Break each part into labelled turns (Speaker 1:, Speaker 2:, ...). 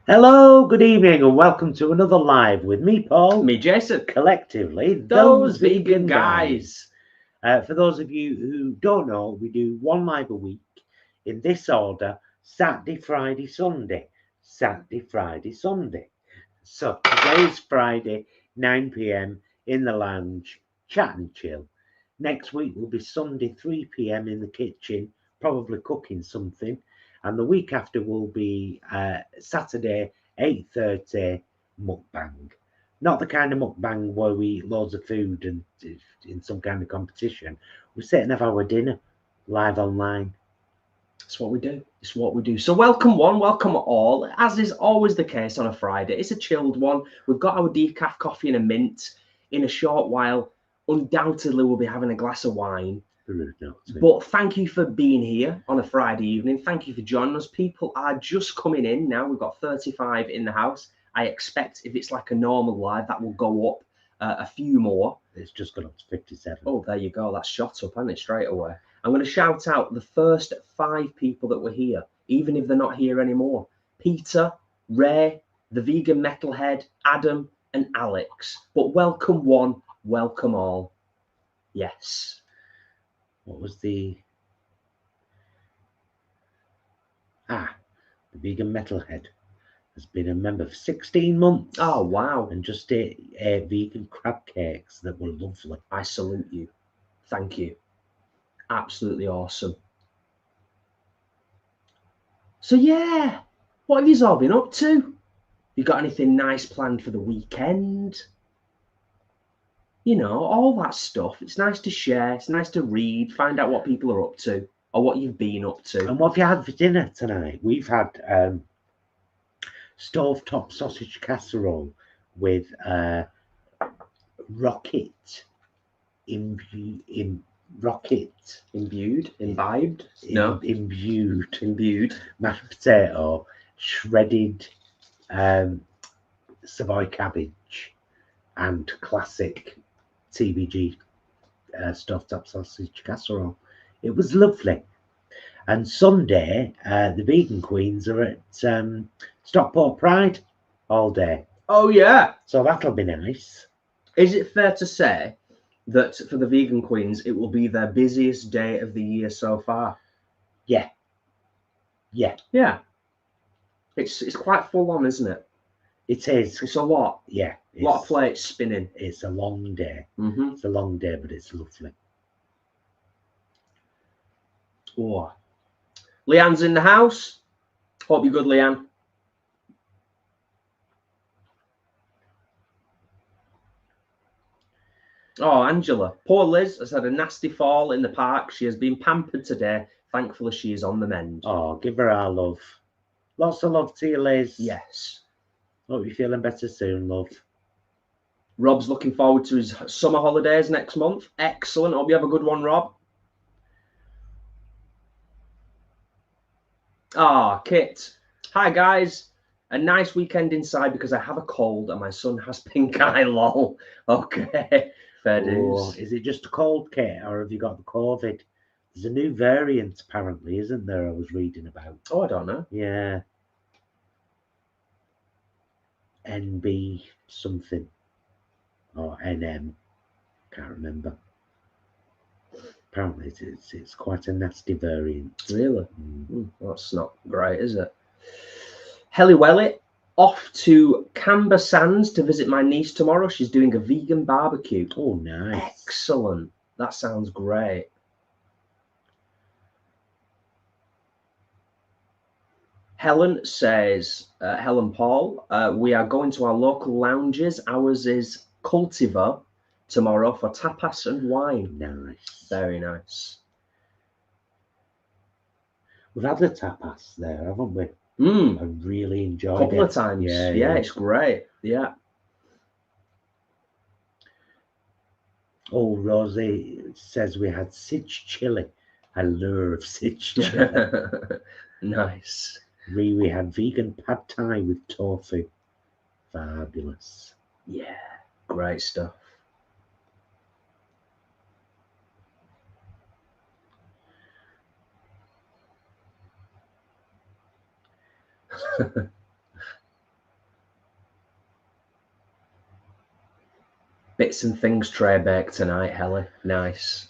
Speaker 1: Hello, good evening, and welcome to another live with me, Paul.
Speaker 2: Me, Jason.
Speaker 1: Collectively,
Speaker 2: Those vegan guys.
Speaker 1: For those of you who don't know, we do one live a week in this order: Saturday, Friday, Sunday. Saturday, Friday, Sunday. So today's Friday, 9 p.m. in the lounge, chat and chill. Next week will be Sunday, 3 p.m. in the kitchen, probably cooking something. And the week after will be Saturday, 8:30 mukbang. Not the kind of mukbang where we eat loads of food and in some kind of competition. We sit and have our dinner live online.
Speaker 2: It's what we do. It's what we do. So welcome one, welcome all. As is always the case on a Friday, it's a chilled one. We've got our decaf coffee and a mint. In a short while, undoubtedly we'll be having a glass of wine. But thank you for being here on a Friday evening. Thank you for joining us. People are just coming in now. We've got 35 in the house. I expect if it's like a normal live, that will go up a few more.
Speaker 1: It's just gone up to 57.
Speaker 2: Oh, there you go. That's shot up, hasn't it, straight away? I'm going to shout out the first 5 people that were here, even if they're not here anymore. Peter, Ray, the vegan metalhead, Adam, and Alex. But welcome one, welcome all. Yes.
Speaker 1: What was the vegan metalhead has been a member for 16 months.
Speaker 2: Oh, wow.
Speaker 1: And just ate vegan crab cakes that were lovely.
Speaker 2: I salute you. Thank you. Absolutely awesome. So, yeah, what have you all been up to? You got anything nice planned for the weekend? You know, all that stuff. It's nice to share. It's nice to read, find out what people are up to or what you've been up to.
Speaker 1: And what have you had for dinner tonight? We've had stovetop sausage casserole with imbibed mashed potato, shredded Savoy cabbage, and classic TVG stovetop sausage casserole. It was lovely. And Sunday, the vegan queens are at Stockport Pride all day.
Speaker 2: Oh, yeah.
Speaker 1: So that'll be nice.
Speaker 2: Is it fair to say that for the vegan queens, it will be their busiest day of the year so far?
Speaker 1: Yeah. Yeah.
Speaker 2: Yeah. It's quite full on, isn't it?
Speaker 1: It is.
Speaker 2: It's a lot.
Speaker 1: Yeah.
Speaker 2: A lot of plates spinning.
Speaker 1: It's a long day.
Speaker 2: Mm-hmm.
Speaker 1: It's a long day, but it's lovely.
Speaker 2: Oh. Leanne's in the house. Hope you're good, Leanne. Oh, Angela. Poor Liz has had a nasty fall in the park. She has been pampered today. Thankfully, she is on the mend.
Speaker 1: Oh, give her our love. Lots of love to you, Liz.
Speaker 2: Yes.
Speaker 1: Hope you're feeling better soon, love.
Speaker 2: Rob's looking forward to his summer holidays next month. Excellent. Hope you have a good one, Rob. Kit. Hi, guys. A nice weekend inside because I have a cold and my son has pink eye, lol. Okay. Fair dues.
Speaker 1: Is it just a cold, Kit, or have you got the COVID? There's a new variant, apparently, isn't there? I was reading about.
Speaker 2: Oh, I don't know.
Speaker 1: Yeah. NB something. Or NM. Can't remember. Apparently, it's quite a nasty variant.
Speaker 2: Really? That's not great, is it? Helly Welly, off to Camber Sands to visit my niece tomorrow. She's doing a vegan barbecue.
Speaker 1: Oh, nice.
Speaker 2: Excellent. That sounds great. Helen says, Helen Paul, we are going to our local lounges. Ours is Cultivar tomorrow for tapas and wine.
Speaker 1: Nice.
Speaker 2: Very nice.
Speaker 1: We've had the tapas there, haven't we? I really enjoyed it.
Speaker 2: A couple of times. Yeah, it's great. Yeah.
Speaker 1: Oh, Rosie says we had sitch chili. I love sitch chili.
Speaker 2: Nice.
Speaker 1: We had vegan pad thai with tofu. Fabulous.
Speaker 2: Yeah, great stuff. Bits and things tray baked tonight, Helly. Nice.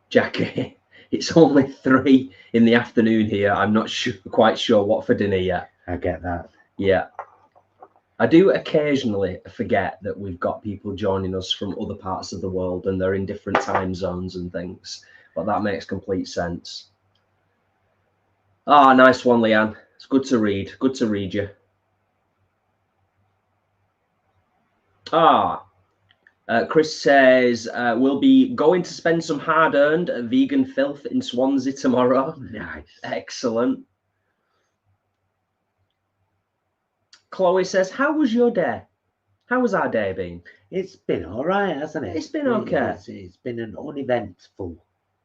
Speaker 2: Jackie, it's only 3 in the afternoon here. I'm not quite sure what for dinner yet.
Speaker 1: I get that.
Speaker 2: Yeah. I do occasionally forget that we've got people joining us from other parts of the world and they're in different time zones and things, but that makes complete sense. Ah, nice one, Leanne. It's good to read. Good to read you. Chris says, we'll be going to spend some hard-earned vegan filth in Swansea tomorrow.
Speaker 1: Nice.
Speaker 2: Excellent. Chloe says, how was your day? How has our day been?
Speaker 1: It's been all right, hasn't it?
Speaker 2: It's been okay.
Speaker 1: It's been an uneventful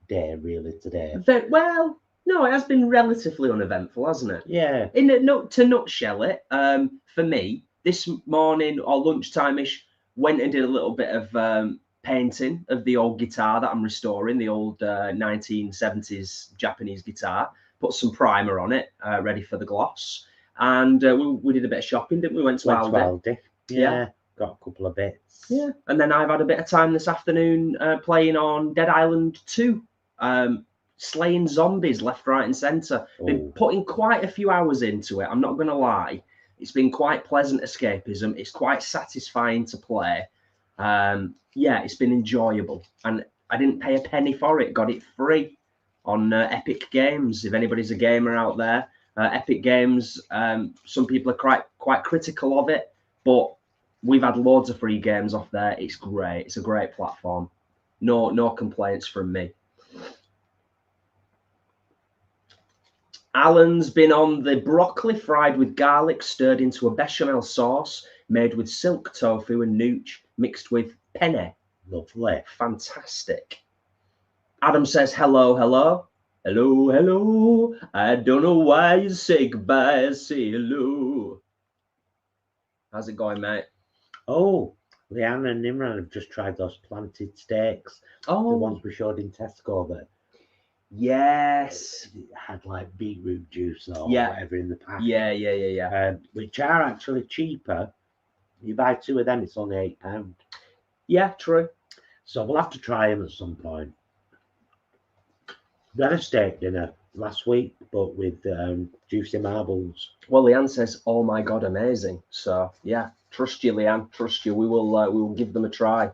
Speaker 1: day, really, today.
Speaker 2: Well, no, it has been relatively uneventful, hasn't it?
Speaker 1: Yeah.
Speaker 2: To nutshell it, for me, this morning or lunchtime-ish, went and did a little bit of painting of the old guitar that I'm restoring, the old 1970s Japanese guitar. Put some primer on it, ready for the gloss. And we did a bit of shopping, didn't we? Went to Aldi.
Speaker 1: Yeah, got a couple of bits.
Speaker 2: Yeah, and then I've had a bit of time this afternoon playing on Dead Island 2, slaying zombies left, right, and centre. Been putting quite a few hours into it. I'm not going to lie. It's been quite pleasant escapism. It's quite satisfying to play. Yeah, it's been enjoyable, and I didn't pay a penny for it. Got it free on Epic Games. If anybody's a gamer out there. Epic Games, some people are quite critical of it, but we've had loads of free games off there. It's great. It's a great platform. No complaints from me. Alan's been on the broccoli fried with garlic stirred into a bechamel sauce made with silk tofu and nooch mixed with penne.
Speaker 1: Lovely.
Speaker 2: Fantastic. Adam says, hello, hello. Hello, hello. I don't know why you say goodbye. Say hello. How's it going, mate?
Speaker 1: Oh, Leanne and Nimran have just tried those planted steaks.
Speaker 2: Oh,
Speaker 1: the ones we showed in Tesco that
Speaker 2: yes,
Speaker 1: had like beetroot juice or
Speaker 2: Yeah.
Speaker 1: whatever in the pack.
Speaker 2: Yeah.
Speaker 1: Which are actually cheaper. You buy 2 of them, it's only £8.
Speaker 2: Yeah, true.
Speaker 1: So we'll have to try them at some point. We had a steak dinner last week, but with juicy marbles.
Speaker 2: Well, Leanne says, "Oh my God, amazing!" So yeah, trust you, Leanne. Trust you. We will give them a try.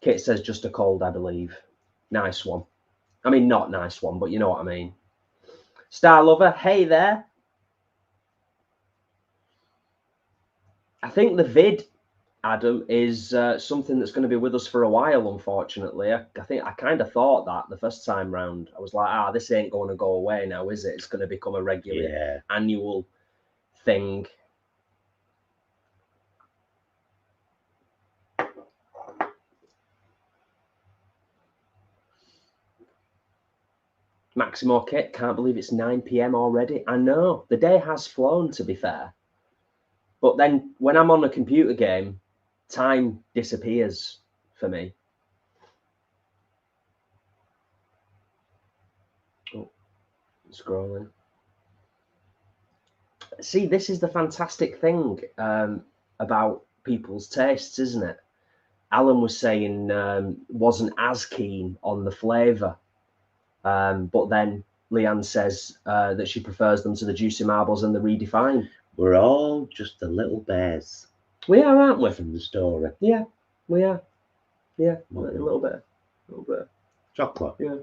Speaker 2: Kit says, "Just a cold, I believe." Nice one. I mean, not nice one, but you know what I mean. Star Lover, hey there. I think the vid, Adam, is something that's going to be with us for a while, unfortunately. I kind of thought that the first time round. I was like, this ain't going to go away now, is it? It's going to become a regular annual thing. Maximo Kit, can't believe it's 9 PM already. I know, the day has flown, to be fair. But then when I'm on a computer game, time disappears for me. Oh, scrolling. See, this is the fantastic thing about people's tastes, isn't it? Alan was saying wasn't as keen on the flavour. But then Leanne says that she prefers them to the juicy marbles and the redefined.
Speaker 1: We're all just the little bears.
Speaker 2: We are, aren't we?
Speaker 1: From the story.
Speaker 2: Yeah, we are. Yeah, a little bit.
Speaker 1: Chocolate.
Speaker 2: Yeah.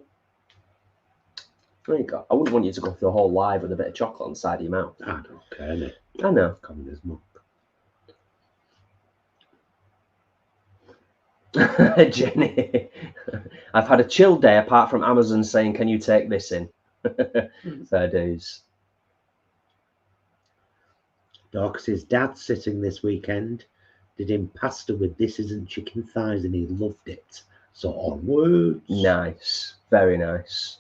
Speaker 2: There you go. I wouldn't want you to go through the whole live with a bit of chocolate on the side of your mouth.
Speaker 1: I don't care, mate.
Speaker 2: I know.
Speaker 1: Communism.
Speaker 2: Jenny, I've had a chill day apart from Amazon saying, "Can you take this in?" Fair dues.
Speaker 1: Dorcas's dad's sitting this weekend. Did him pasta with this isn't chicken thighs and he loved it. So onwards.
Speaker 2: Nice. Very nice.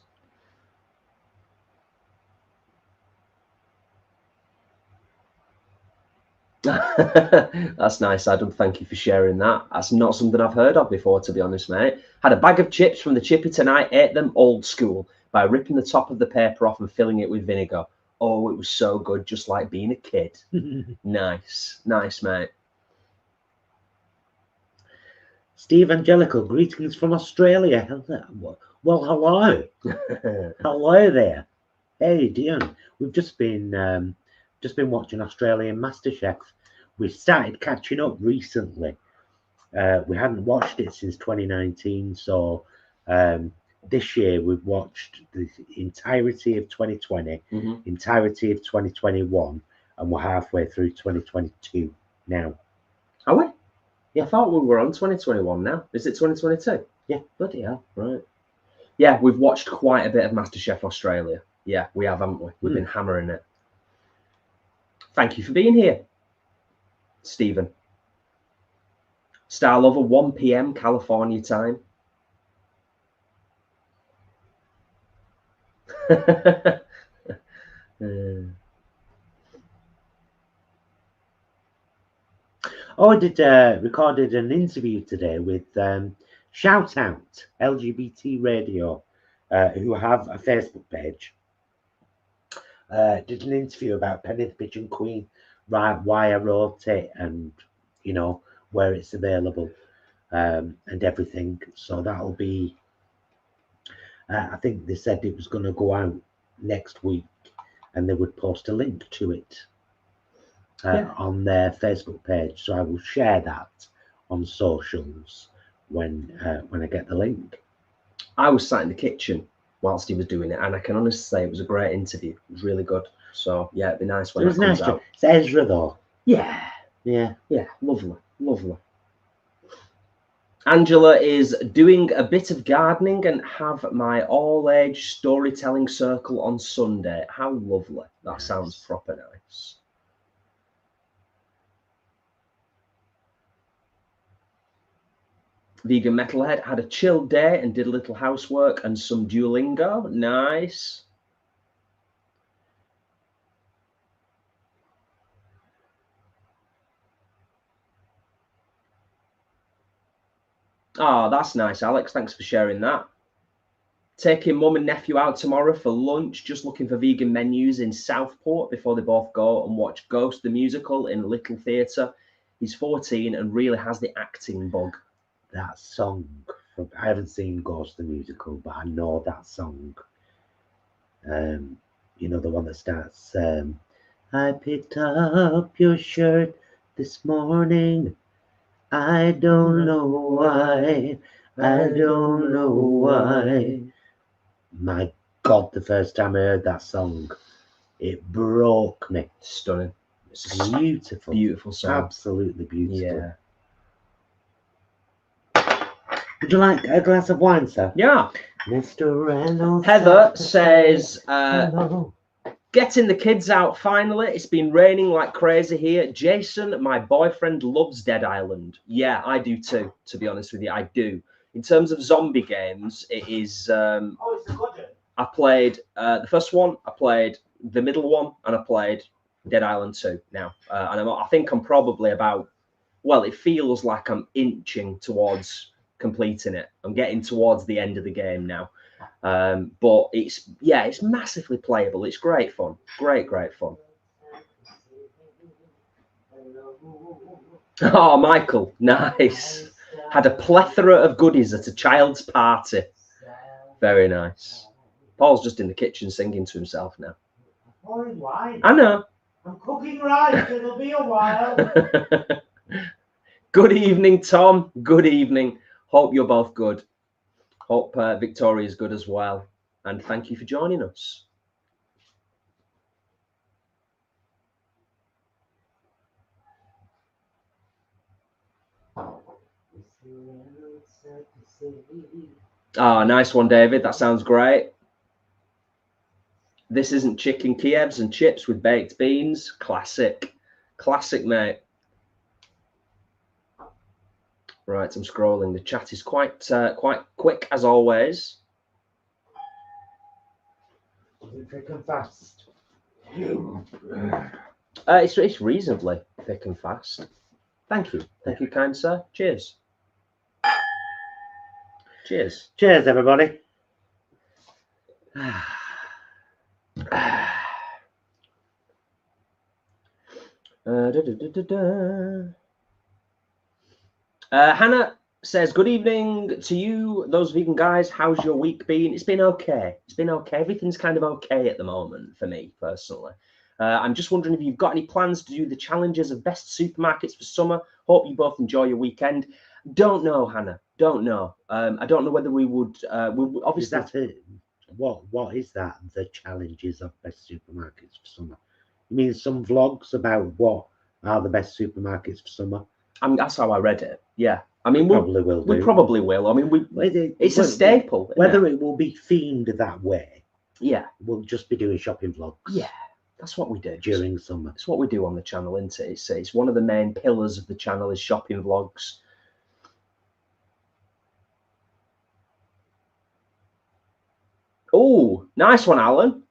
Speaker 2: That's nice, Adam. Thank you for sharing that. That's not something I've heard of before, to be honest, mate. Had a bag of chips from the chippy tonight, ate them old school by ripping the top of the paper off and filling it with vinegar. Oh, it was so good, just like being a kid. Nice, mate.
Speaker 1: Steve Angelical, greetings from Australia. Well, hello. Hello there. Hey, Dion. We've just been watching Australian MasterChef. We started catching up recently. We hadn't watched it since 2019, so this year we've watched the entirety of 2020, entirety of 2021, and we're halfway through 2022 now.
Speaker 2: Are we?
Speaker 1: Yeah.
Speaker 2: I thought we were on 2021 now. Is it 2022?
Speaker 1: Yeah.
Speaker 2: Bloody hell. Right. Yeah, we've watched quite a bit of MasterChef Australia. Yeah, we have, haven't we? We've been hammering it. Thank you for being here, Stephen. Star Lover, 1 p.m. California time.
Speaker 1: I did recorded an interview today with Shout Out LGBT Radio, who have a Facebook page. Did an interview about Penny the Pigeon Queen, right? Why I wrote it, and you know where it's available, and everything. So that'll be. I think they said it was going to go out next week, and they would post a link to it on their Facebook page. So I will share that on socials when I get the link.
Speaker 2: I was sat in the kitchen whilst he was doing it, and I can honestly say it was a great interview. It was really good. So yeah, it'd be nice when it comes out.
Speaker 1: It's Ezra though.
Speaker 2: Yeah, lovely. Angela is doing a bit of gardening and have my all-age storytelling circle on Sunday. How lovely. That sounds proper nice. Vegan Metalhead had a chill day and did a little housework and some Duolingo. Nice. Oh, that's nice, Alex. Thanks for sharing that. Taking mum and nephew out tomorrow for lunch, just looking for vegan menus in Southport before they both go and watch Ghost the Musical in Little Theatre. He's 14 and really has the acting bug.
Speaker 1: That song, I haven't seen Ghost the Musical, but I know that song. You know, the one that starts, I picked up your shirt this morning. I don't know why. I don't know why. My God, the first time I heard that song, it broke me.
Speaker 2: Stunning.
Speaker 1: It's beautiful.
Speaker 2: Beautiful song.
Speaker 1: Absolutely beautiful.
Speaker 2: Yeah.
Speaker 1: Would you like a glass of wine, sir?
Speaker 2: Yeah.
Speaker 1: Mr. Reynolds.
Speaker 2: Heather says, getting the kids out finally. It's been raining like crazy here. Jason, my boyfriend, loves Dead Island. Yeah, I do too, to be honest with you. I do. In terms of zombie games, it is...
Speaker 1: it's a good one.
Speaker 2: I played the first one, I played the middle one, and I played Dead Island 2 now. And I think I'm probably about... Well, it feels like I'm inching towards completing it. I'm getting towards the end of the game now. But it's massively playable. It's great fun. Great fun. Oh, Michael, nice. Had a plethora of goodies at a child's party. Very nice. Paul's just in the kitchen singing to himself now. I know.
Speaker 1: I'm cooking rice. It'll be a while.
Speaker 2: Good evening, Tom. Good evening. Hope you're both good. Hope Victoria's good as well. And thank you for joining us. Oh, nice one, David. That sounds great. This isn't chicken Kievs and chips with baked beans. Classic. Classic, mate. Right, I'm scrolling. The chat is quite quick as always.
Speaker 1: Thick and fast.
Speaker 2: It's reasonably thick and fast. Thank you, kind sir. Cheers. Cheers.
Speaker 1: Cheers, everybody.
Speaker 2: Hannah says, good evening to you, those vegan guys. How's your week been? It's been okay. It's been okay. Everything's kind of okay at the moment for me personally. I'm just wondering if you've got any plans to do the challenges of best supermarkets for summer. Hope you both enjoy your weekend. Don't know, Hannah. Don't know. I don't know whether we would. Obviously,
Speaker 1: Is that it? What is that? The challenges of best supermarkets for summer. You mean some vlogs about what are the best supermarkets for summer?
Speaker 2: that's how I read it. Yeah. I mean,
Speaker 1: Probably will.
Speaker 2: We probably will. I mean, it's a staple.
Speaker 1: Whether it will be themed that way,
Speaker 2: yeah,
Speaker 1: we'll just be doing shopping vlogs.
Speaker 2: Yeah, that's what we do
Speaker 1: during summer.
Speaker 2: It's what we do on the channel, isn't it? It's one of the main pillars of the channel is shopping vlogs. Oh, nice one, Alan.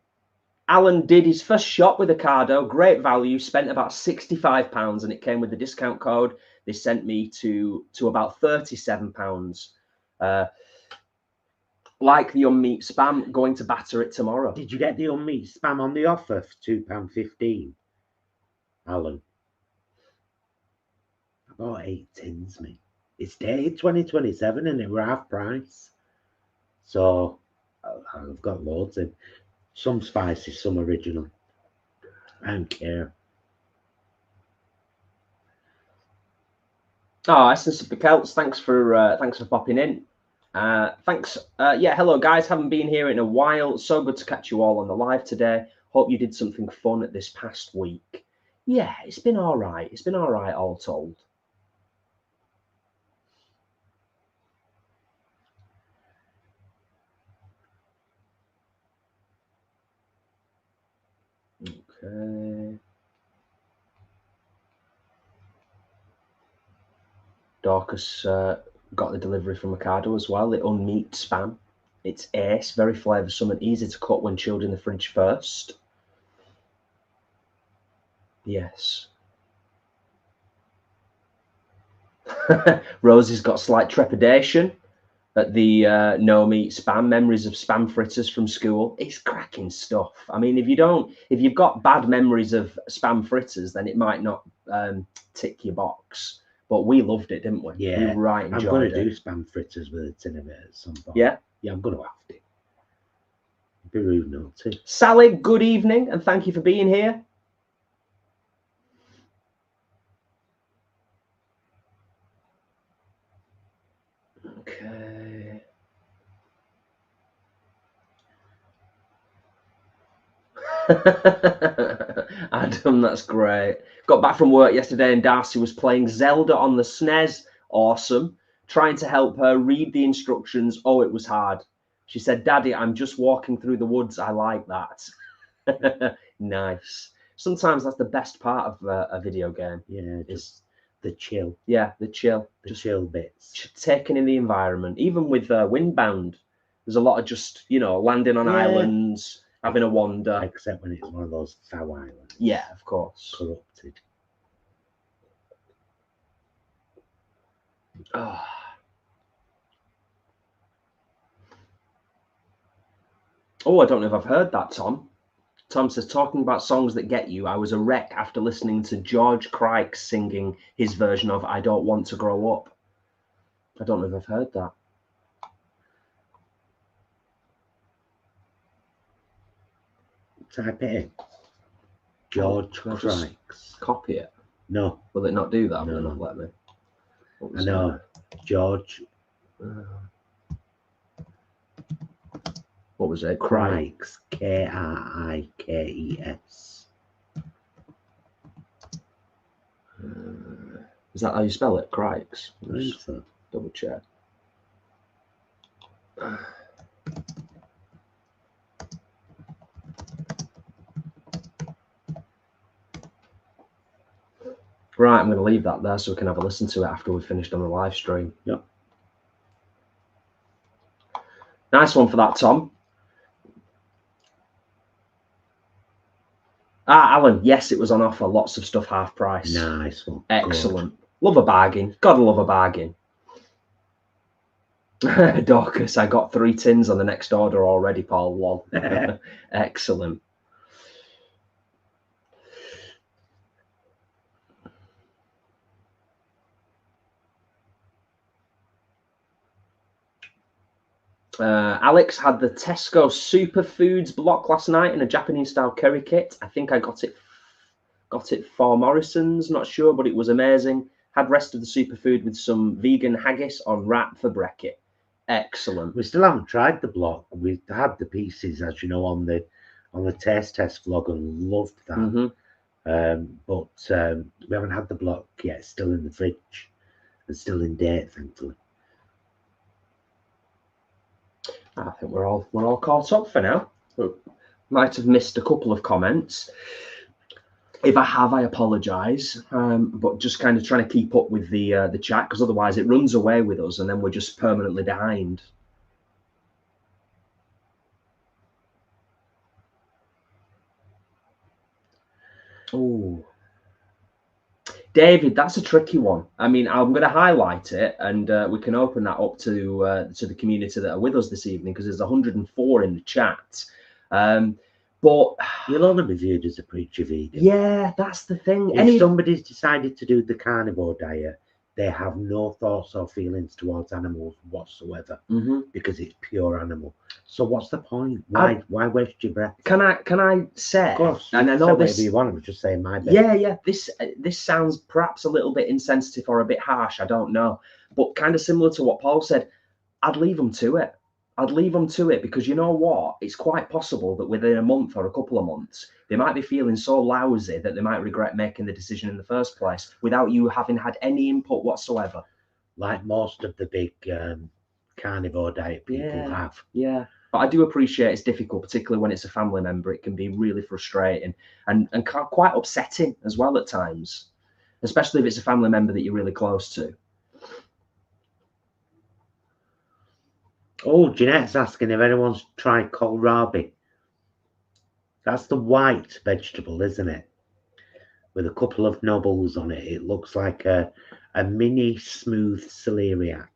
Speaker 2: Alan did his first shop with Ocado, great value, spent about £65, and it came with the discount code. They sent me to about £37. Like the unmeat spam, going to batter it tomorrow.
Speaker 1: Did you get the unmeat spam on the offer for £2.15, Alan? I bought 8 tins, mate. It's dated 2027 and it were half price. So I've got loads in. Some spicy, some original. I don't care.
Speaker 2: Oh, Essence of the Celts, thanks for popping in. Thanks. Yeah, hello guys. Haven't been here in a while. So good to catch you all on the live today. Hope you did something fun at this past week. Yeah, it's been all right. It's been all right, all told. Okay. Dorcas got the delivery from Ocado as well. The unmeat spam. It's ace, very flavoursome and easy to cut when chilled in the fridge first. Yes. Rosie's got slight trepidation at the no meat spam. Memories of spam fritters from school. It's cracking stuff. I mean, if you've got bad memories of spam fritters, then it might not tick your box. But we loved it, didn't we?
Speaker 1: Yeah.
Speaker 2: We right enjoyed it.
Speaker 1: I'm going to do spam fritters with a tin of it at some point.
Speaker 2: Yeah?
Speaker 1: Yeah, I'm going to have to. Be rude not to.
Speaker 2: Sally, good evening, and thank you for being here. Okay. Adam, that's great. Got back from work yesterday and Darcy was playing Zelda on the SNES. Awesome. Trying to help her read the instructions. Oh, it was hard. She said, Daddy, I'm just walking through the woods. I like that. Nice. Sometimes that's the best part of a video game.
Speaker 1: Yeah, just the chill.
Speaker 2: Yeah, the chill.
Speaker 1: Just chill bits.
Speaker 2: Taking in the environment. Even with Windbound, there's a lot of just, landing on islands, having a wander.
Speaker 1: Except when it's one of those foul islands.
Speaker 2: Yeah, of course.
Speaker 1: Corrupted.
Speaker 2: Oh. Oh, I don't know if I've heard that, Tom. Tom says, talking about songs that get you, I was a wreck after listening to George Crike singing his version of I Don't Want to Grow Up. I don't know if I've heard that.
Speaker 1: Type it in. George Crike.
Speaker 2: Copy it.
Speaker 1: No.
Speaker 2: Will it not do that?
Speaker 1: No.
Speaker 2: Will it not let me?
Speaker 1: I know. George.
Speaker 2: What was it?
Speaker 1: Crikes. K-R-I-K-E-S.
Speaker 2: Is that how you spell it? Crikes?
Speaker 1: I think so.
Speaker 2: Double check. Right, I'm going to leave that there so we can have a listen to it after we've finished on the live stream.
Speaker 1: Yep.
Speaker 2: Nice one for that, Tom. Alan, yes, it was on offer. Lots of stuff half price.
Speaker 1: Nice one.
Speaker 2: Excellent. Good. Love a bargain. Gotta love a bargain. Dorcas, I got 3 tins on the next order already, Paul. Lol. Excellent. Alex had the Tesco Superfoods block last night in a Japanese style curry kit. I think I got it for Morrison's, not sure, but it was amazing. Had rest of the superfood with some vegan haggis on wrap for brekkie. Excellent.
Speaker 1: We still haven't tried the block. We had the pieces, as you know, on the taste test vlog and loved that. But we haven't had the block yet. It's still in the fridge and still in date, thankfully.
Speaker 2: I think we're all caught up for now. Might have missed a couple of comments. If I have, I apologise. But just kind of trying to keep up with the chat, because otherwise it runs away with us and then we're just permanently behind. Oh, David, that's a tricky one. I mean, I'm going to highlight it, and we can open that up to the community that are with us this evening, because there's 104 in the chat. But
Speaker 1: you'll only be viewed as a preacher vegan.
Speaker 2: Yeah, that's the thing.
Speaker 1: If somebody's decided to do the carnivore diet, they have no thoughts or feelings towards animals whatsoever, because it's pure animal. So what's the point? Why waste your breath?
Speaker 2: Can I say?
Speaker 1: Of course.
Speaker 2: And I know this.
Speaker 1: Whatever you want. I'm just saying my bit.
Speaker 2: Yeah. This sounds perhaps a little bit insensitive or a bit harsh. I don't know, but kind of similar to what Paul said. I'd leave them to it. Because you know what? It's quite possible that within a month or a couple of months, they might be feeling so lousy that they might regret making the decision in the first place without you having had any input whatsoever.
Speaker 1: Like most of the big carnivore diet people have.
Speaker 2: Yeah. But I do appreciate it's difficult, particularly when it's a family member. It can be really frustrating and quite upsetting as well at times, especially if it's a family member that you're really close to.
Speaker 1: Oh, Jeanette's asking if anyone's tried kohlrabi. That's the white vegetable, isn't it? With a couple of knobbles on it. It looks like a mini smooth celeriac.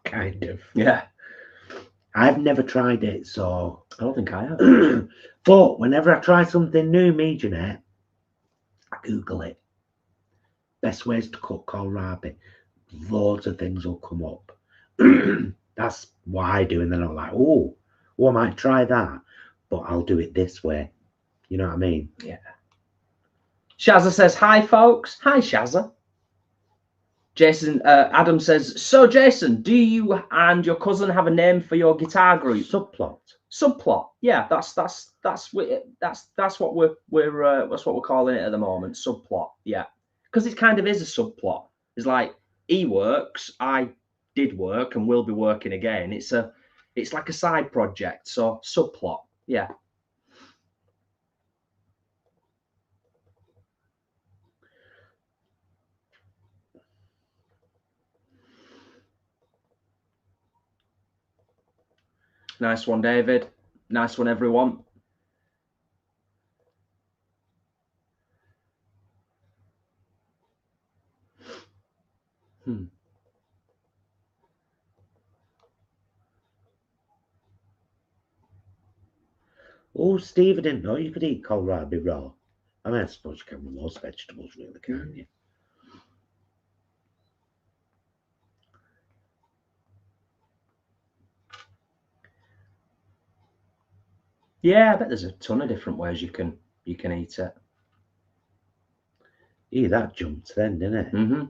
Speaker 1: Kind of.
Speaker 2: Yeah.
Speaker 1: I've never tried it, so
Speaker 2: I don't think I have.
Speaker 1: But whenever I try something new, Jeanette, I Google it. Best ways to cook kohlrabi. Loads of things will come up. That's what I do, and then I'm like, oh, I might try that, but I'll do it this way. You know what I mean?
Speaker 2: Yeah. Shazza says, hi, folks. Hi, Shazza. Jason, Adam says, so Jason, do you and your cousin have a name for your guitar group? Subplot. Yeah, that's what we're calling it at the moment. Subplot. Yeah, because it kind of is a subplot. It's like he works, I did work, and will be working again. It's like a side project. So subplot. Yeah. Nice one, David. Nice one, everyone.
Speaker 1: Oh, Steve, I didn't know you could eat kohlrabi raw. I mean, I suppose you can with most vegetables, really, can't you?
Speaker 2: Yeah, I bet there's a ton of different ways you can eat it.
Speaker 1: Yeah, that jumped then, didn't it?
Speaker 2: Mm-hmm.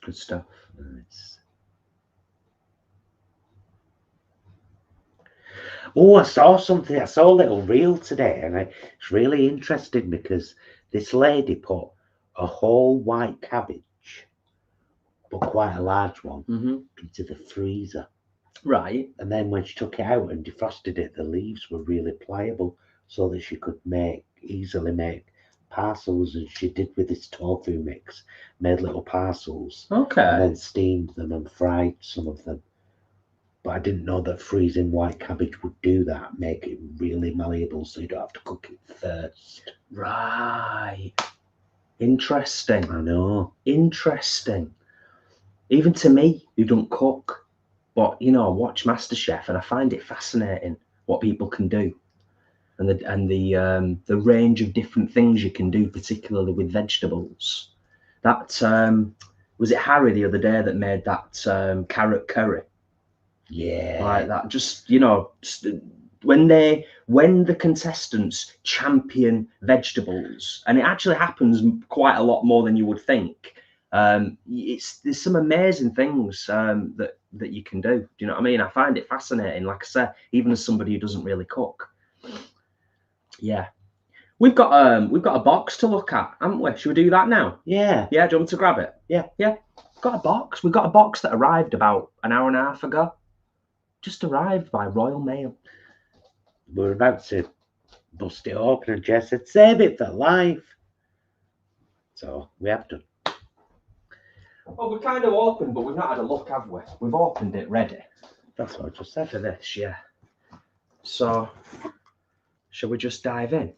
Speaker 2: Good stuff.
Speaker 1: Nice. Oh, I saw something. I saw a little reel today, and it's really interesting because this lady put a whole white cabbage, but quite a large one, into the freezer.
Speaker 2: Right.
Speaker 1: And then when she took it out and defrosted it, the leaves were really pliable, so that she could easily make parcels. And she did with this tofu mix, made little parcels.
Speaker 2: Okay.
Speaker 1: And then steamed them and fried some of them. But I didn't know that freezing white cabbage would do that, make it really malleable, so you don't have to cook it first.
Speaker 2: Right. Interesting.
Speaker 1: I know.
Speaker 2: Interesting. Even to me, who don't cook, but, you know, I watch MasterChef and I find it fascinating what people can do, and the range of different things you can do, particularly with vegetables. That was it Harry the other day that made that carrot curry?
Speaker 1: Yeah.
Speaker 2: Like that, just, you know, just when the contestants champion vegetables, and it actually happens quite a lot more than you would think. There's some amazing things that you can do. Do you know what I mean? I find it fascinating. Like I said, even as somebody who doesn't really cook. Yeah, we've got a box to look at, haven't we? Should we do that now?
Speaker 1: Yeah.
Speaker 2: Yeah. Do you want me to grab it?
Speaker 1: Yeah.
Speaker 2: Yeah. Got a box. We've got a box that arrived about an hour and a half ago. Just arrived by Royal Mail.
Speaker 1: We're about to bust it open, and Jess said, "Save it for life." So we have done.
Speaker 2: Well, we're kind of open, but we've not had a look, have we? We've opened it ready.
Speaker 1: That's what I just said.
Speaker 2: For this, yeah. So, shall we just dive in?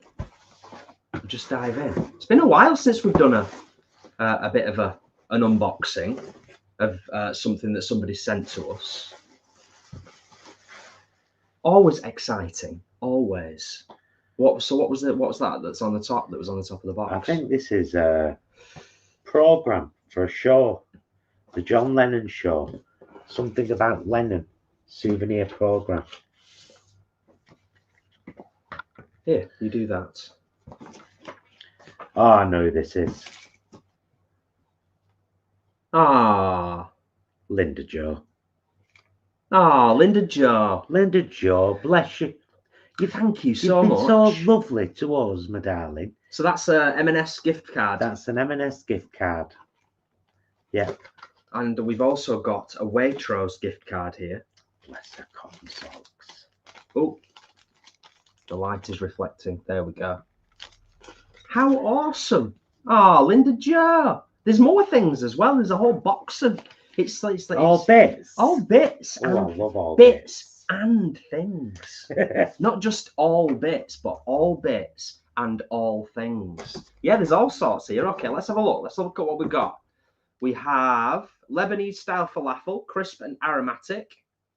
Speaker 2: Just dive in. It's been a while since we've done a bit of an unboxing of something that somebody sent to us. Always exciting, always. What was that that's on the top? That was on the top of the box.
Speaker 1: I think this is a program for a show, the John Lennon show. Something about Lennon, souvenir program.
Speaker 2: Here, you do that.
Speaker 1: Oh, I know who this is.
Speaker 2: Ah,
Speaker 1: Linda Jo.
Speaker 2: ah, Linda Jo.
Speaker 1: Linda Jo, bless you.
Speaker 2: Thank you
Speaker 1: You've
Speaker 2: so
Speaker 1: been
Speaker 2: much.
Speaker 1: so lovely to us, my darling.
Speaker 2: So that's a M&S gift card.
Speaker 1: That's an M&S gift card. Yeah.
Speaker 2: And we've also got a Waitrose gift card here.
Speaker 1: Bless her cotton socks.
Speaker 2: Oh, the light is reflecting. There we go. How awesome. Oh, Linda Jo. There's more things as well. There's a whole box of it's like
Speaker 1: all bits.
Speaker 2: All bits.
Speaker 1: Oh, I love all
Speaker 2: bits and things. Not just all bits, but all bits and all things. Yeah, there's all sorts here. Okay, let's have a look. Let's look at what we got. We have Lebanese style falafel, crisp and aromatic.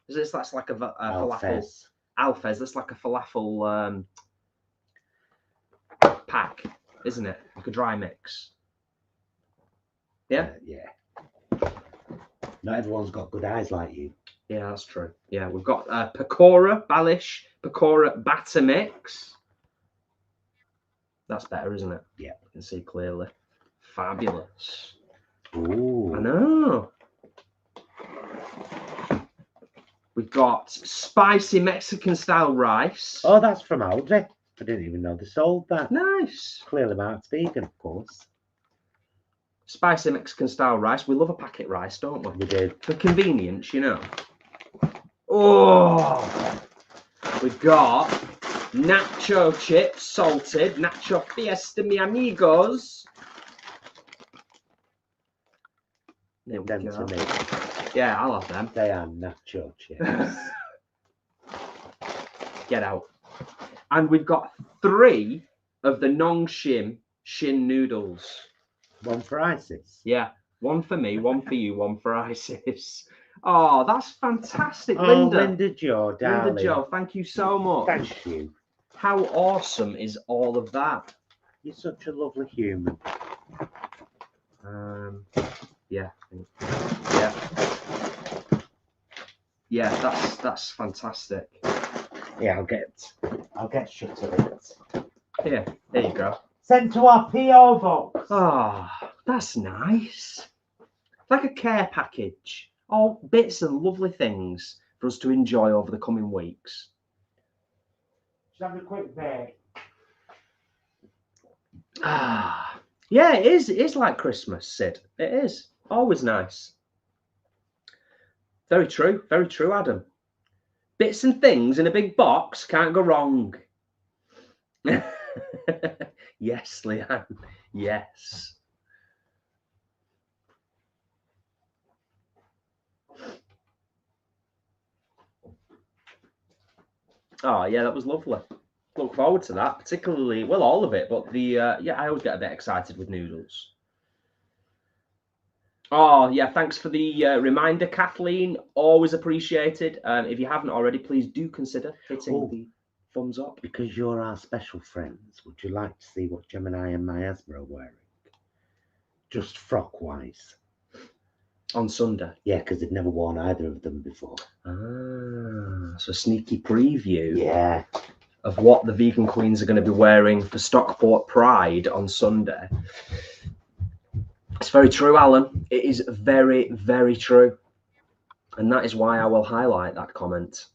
Speaker 2: That's like a falafel. Alfez. That's like a falafel pack, isn't it? Like a dry mix. Yeah?
Speaker 1: Yeah. Not everyone's got good eyes like you.
Speaker 2: Yeah, that's true. Yeah, we've got pakora, Balish, pakora batter mix. That's better, isn't it?
Speaker 1: Yeah.
Speaker 2: You can see clearly. Fabulous.
Speaker 1: Ooh.
Speaker 2: I know. We've got spicy Mexican style rice.
Speaker 1: Oh, that's from Aldi. I didn't even know they sold that.
Speaker 2: Nice.
Speaker 1: Clearly Mark's vegan, of course.
Speaker 2: Spicy Mexican style rice. We love a packet rice, don't we?
Speaker 1: We do.
Speaker 2: For convenience, you know. Oh, we've got nacho chips, salted. Nacho Fiesta, mi amigos. There we
Speaker 1: Them
Speaker 2: go.
Speaker 1: to me.
Speaker 2: Yeah, I'll have them.
Speaker 1: They are nacho chips.
Speaker 2: Get out. And we've got 3 of the Nongshim shin noodles.
Speaker 1: One for Isis.
Speaker 2: Yeah, one for me, one for you, one for Isis. Oh, that's fantastic,
Speaker 1: Oh,
Speaker 2: Linda.
Speaker 1: Linda Jo, darling.
Speaker 2: Linda Jo, thank you so much.
Speaker 1: Thank you.
Speaker 2: How awesome is all of that?
Speaker 1: You're such a lovely human.
Speaker 2: Yeah. That's fantastic.
Speaker 1: Yeah, I'll get shut of it.
Speaker 2: Here, there you go.
Speaker 1: Sent to our PO box.
Speaker 2: Ah, that's nice. Like a care package. All bits and lovely things for us to enjoy over the coming weeks.
Speaker 1: Just have a quick bake.
Speaker 2: Ah, yeah, it is. It is like Christmas, Sid. It is. Always nice. Very true, Adam. Bits and things in a big box can't go wrong. Yes, Leanne. Yes. Oh, yeah, that was lovely. Look forward to that, particularly, well, all of it, but the, yeah, I always get a bit excited with noodles. Oh, yeah, thanks for the reminder, Kathleen. Always appreciated. If you haven't already, please do consider hitting the thumbs up.
Speaker 1: Because you're our special friends, would you like to see what Gemini and Miasma are wearing? Just frock-wise.
Speaker 2: On Sunday?
Speaker 1: Yeah, because they've never worn either of them before.
Speaker 2: Ah, so sneaky preview.
Speaker 1: Yeah.
Speaker 2: Of what the vegan queens are going to be wearing for Stockport Pride on Sunday. It's very true, Alan. It is very, very true. And that is why I will highlight that comment.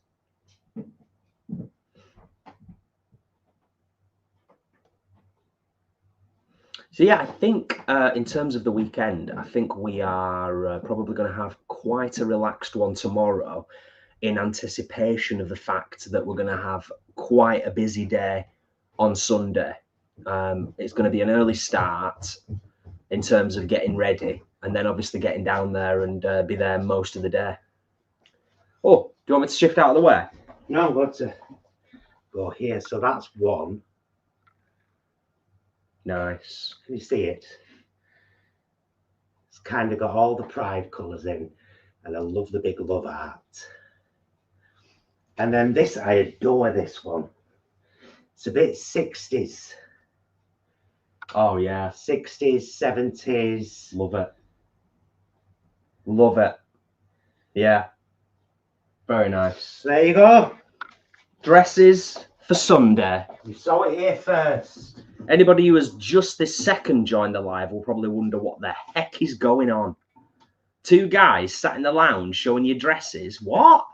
Speaker 2: So yeah, I think in terms of the weekend, I think we are probably going to have quite a relaxed one tomorrow in anticipation of the fact that we're going to have quite a busy day on Sunday. It's going to be an early start in terms of getting ready, and then obviously getting down there and be there most of the day. Oh, do you want me to shift out of the way?
Speaker 1: No, I've got to go here. So that's one.
Speaker 2: Nice.
Speaker 1: Can you see it? It's kind of got all the pride colours in, and I love the big love art. And then this, I adore this one. It's a bit 60s.
Speaker 2: Oh yeah,
Speaker 1: 60s, 70s.
Speaker 2: love it. Love it. Yeah. Very nice.
Speaker 1: So there you go.
Speaker 2: Dresses for Sunday.
Speaker 1: You saw it here first.
Speaker 2: Anybody who has just this second joined the live will probably wonder what the heck is going on. Two guys sat in the lounge showing you dresses. What?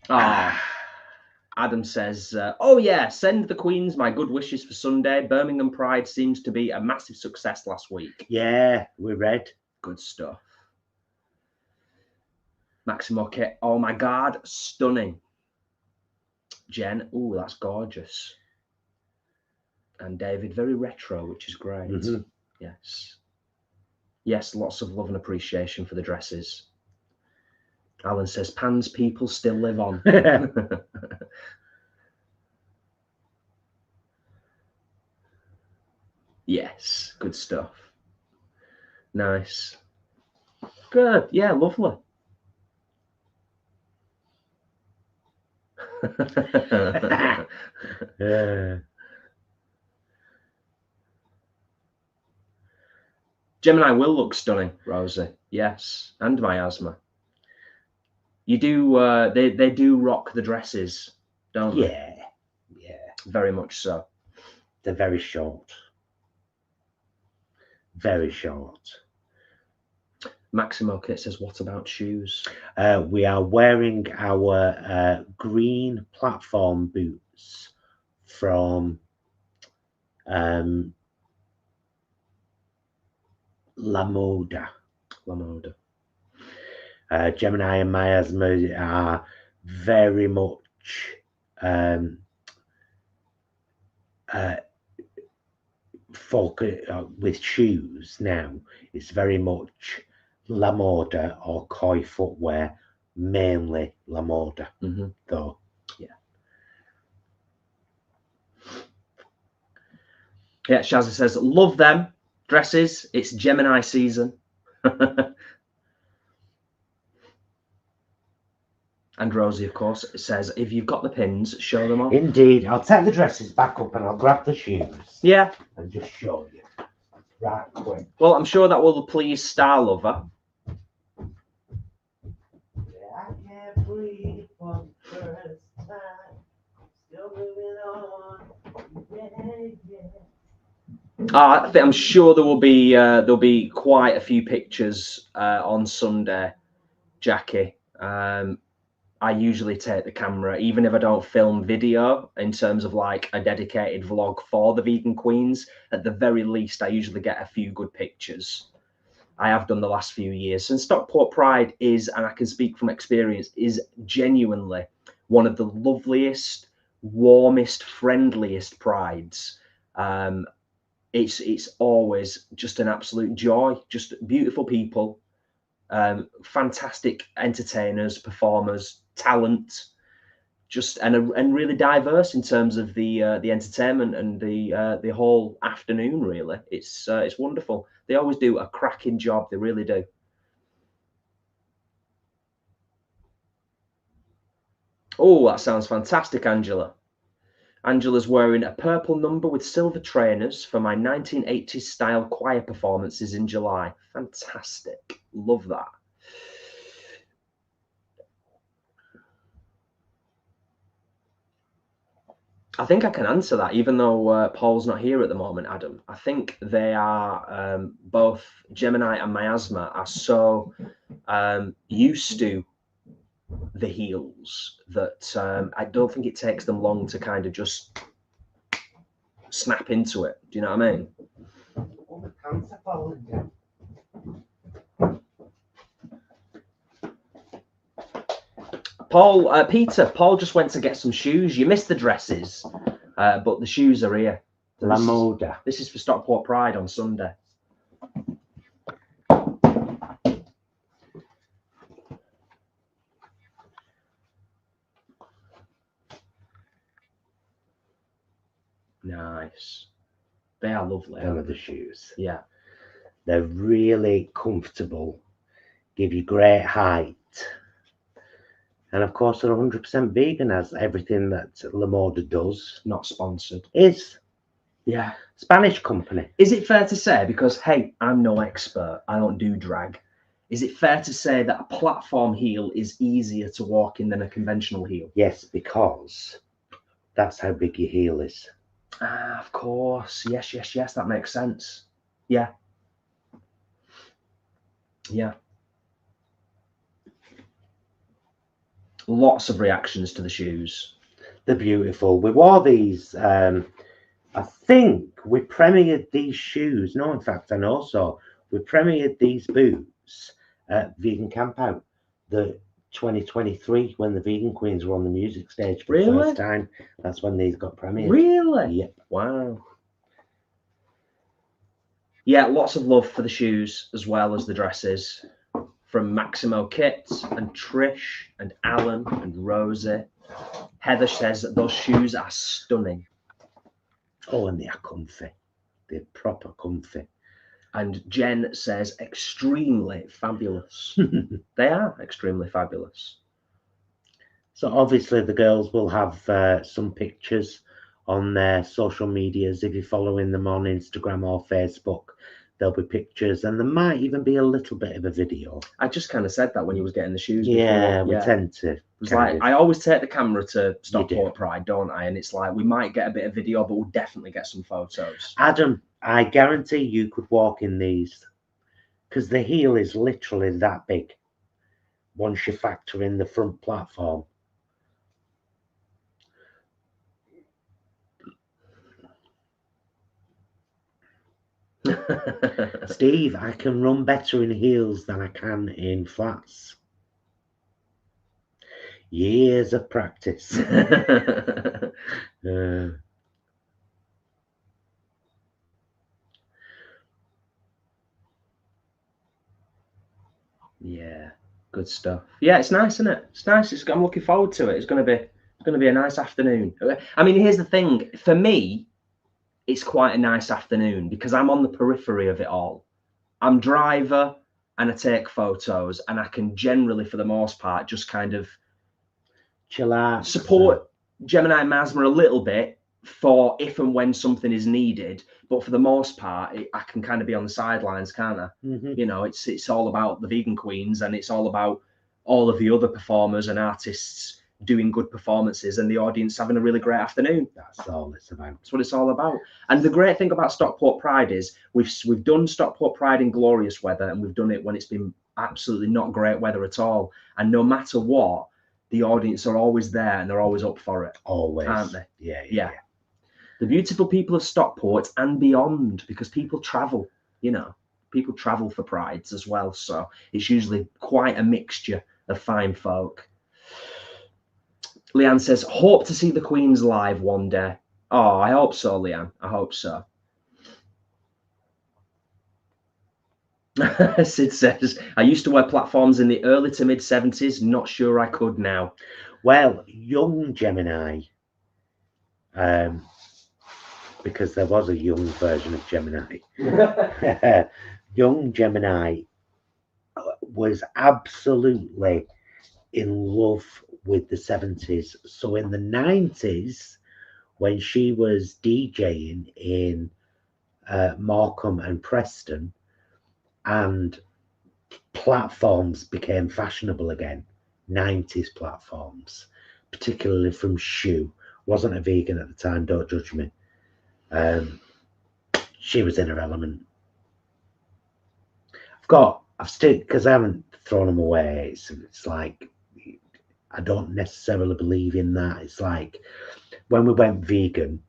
Speaker 2: Ah. Adam says, oh yeah, send the Queens my good wishes for Sunday. Birmingham Pride seems to be a massive success last week.
Speaker 1: Yeah, we read.
Speaker 2: Good stuff. Maximo Kit, oh my God, stunning. Jen, ooh, that's gorgeous. And David, very retro, which is great.
Speaker 1: Mm-hmm.
Speaker 2: Yes. Yes, lots of love and appreciation for the dresses. Alan says, pans people still live on. Yes, good stuff. Nice. Good. Yeah, lovely.
Speaker 1: Yeah.
Speaker 2: Gemini will look stunning, Rosie. Yes, and Miasma. You do. They do rock the dresses, don't they?
Speaker 1: Yeah. Yeah.
Speaker 2: Very much so.
Speaker 1: They're very short. Very short.
Speaker 2: Maximo Kit says, what about shoes?
Speaker 1: We are wearing our green platform boots from La Moda.
Speaker 2: La Moda.
Speaker 1: Gemini and Miasma are very much with shoes now. It's very much La Moda or Koi footwear, mainly La Moda, though.
Speaker 2: Yeah. Yeah, Shazza says, love them dresses. It's Gemini season. And Rosie, of course, says, if you've got the pins, show them off.
Speaker 1: Indeed. I'll take the dresses back up and I'll grab the shoes.
Speaker 2: Yeah.
Speaker 1: And just show you. Right quick.
Speaker 2: Well, I'm sure that will please Star Lover.
Speaker 1: I can't breathe for the first time. Still moving on. Yeah.
Speaker 2: I'm sure there will be quite a few pictures on Sunday, Jackie. I usually take the camera, even if I don't film video, in terms of like a dedicated vlog for the Vegan Queens. At the very least, I usually get a few good pictures. I have done the last few years. And Stockport Pride is, and I can speak from experience, is genuinely one of the loveliest, warmest, friendliest prides. It's always just an absolute joy, just beautiful people, fantastic entertainers, performers, talent. just and really diverse in terms of the entertainment and the whole afternoon. Really, it's wonderful. They always do a cracking job. They really do. Oh, that sounds fantastic, Angela. Angela's wearing a purple number with silver trainers for my 1980s style choir performances in July. Fantastic. Love that. I think I can answer that, even though Paul's not here at the moment, Adam. I think they are both Gemini and Miasma are so used to the heels that I don't think it takes them long to kind of just snap into it. Do you know what I mean?
Speaker 1: All the pants are falling down.
Speaker 2: Paul, Peter, Paul just went to get some shoes. You missed the dresses, but the shoes are here.
Speaker 1: La Moda.
Speaker 2: This is for Stockport Pride on Sunday. Nice. They are lovely.
Speaker 1: Them are the shoes.
Speaker 2: Yeah.
Speaker 1: They're really comfortable, give you great height. And of course, they're 100% vegan, as everything that La Moda does.
Speaker 2: Not sponsored.
Speaker 1: Is.
Speaker 2: Yeah.
Speaker 1: Spanish company.
Speaker 2: Is it fair to say, because, hey, I'm no expert, I don't do drag, is it fair to say that a platform heel is easier to walk in than a conventional heel?
Speaker 1: Yes, because that's how big your heel is.
Speaker 2: Ah, of course. Yes, yes, yes. That makes sense. Yeah. Yeah. Lots of reactions to the shoes.
Speaker 1: They're beautiful. We wore these, I think we premiered these shoes. No, in fact, and also we premiered these boots at Vegan Campout, the 2023, when the Vegan Queens were on the music stage for the first time. That's when these got premiered.
Speaker 2: Really?
Speaker 1: Yep.
Speaker 2: Wow. Yeah, lots of love for the shoes as well as the dresses from Maximo Kit and Trish and Alan and Rosie. Heather says that those shoes are stunning.
Speaker 1: Oh, and they are comfy. They're proper comfy.
Speaker 2: And Jen says extremely fabulous. They are extremely fabulous.
Speaker 1: So obviously the girls will have some pictures on their social medias. If you're following them on Instagram or Facebook, there'll be pictures, and there might even be a little bit of a video.
Speaker 2: I just kind of said that when you was getting the shoes
Speaker 1: yeah,
Speaker 2: before.
Speaker 1: we tend to.
Speaker 2: It's like, I always take the camera to Stockport Pride, don't I? And it's like, we might get a bit of video, but we'll definitely get some photos.
Speaker 1: Adam, I guarantee you could walk in these, because the heel is literally that big once you factor in the front platform. Steve, I can run better in heels than I can in flats. Years of practice.
Speaker 2: Yeah, good stuff. Yeah, it's nice, isn't it? It's nice. I'm looking forward to it. It's going to be a nice afternoon. I mean, here's the thing. For me, it's quite a nice afternoon because I'm on the periphery of it all. I'm driver and I take photos, and I can generally, for the most part, just kind of
Speaker 1: chill out,
Speaker 2: support Gemini and Miasma a little bit for if and when something is needed. But for the most part, I can kind of be on the sidelines, can't I?
Speaker 1: Mm-hmm.
Speaker 2: You know, it's all about the Vegan Queens, and it's all about all of the other performers and artists doing good performances and the audience having a really great afternoon.
Speaker 1: That's all it's about.
Speaker 2: That's what it's all about. And the great thing about Stockport Pride is we've done Stockport Pride in glorious weather, and we've done it when it's been absolutely not great weather at all. And no matter what, the audience are always there and they're always up for it.
Speaker 1: Always.
Speaker 2: Aren't they?
Speaker 1: Yeah.
Speaker 2: The beautiful people of Stockport and beyond, because people travel, you know, people travel for prides as well. So it's usually quite a mixture of fine folk. Leanne says, hope to see the Queens live one day. Oh, I hope so, Leanne. I hope so. Sid says, I used to wear platforms in the early to mid 70s. Not sure I could now.
Speaker 1: Well, young Gemini, because there was a young version of Gemini. Young Gemini was absolutely in love with the 70s. So in the 90s, when she was DJing in Morecambe and Preston, and platforms became fashionable again, 90s platforms, particularly from Shoe. Wasn't a vegan at the time, don't judge me. She was in her element. I've still, because I haven't thrown them away, it's like, I don't necessarily believe in that. It's like, when we went vegan,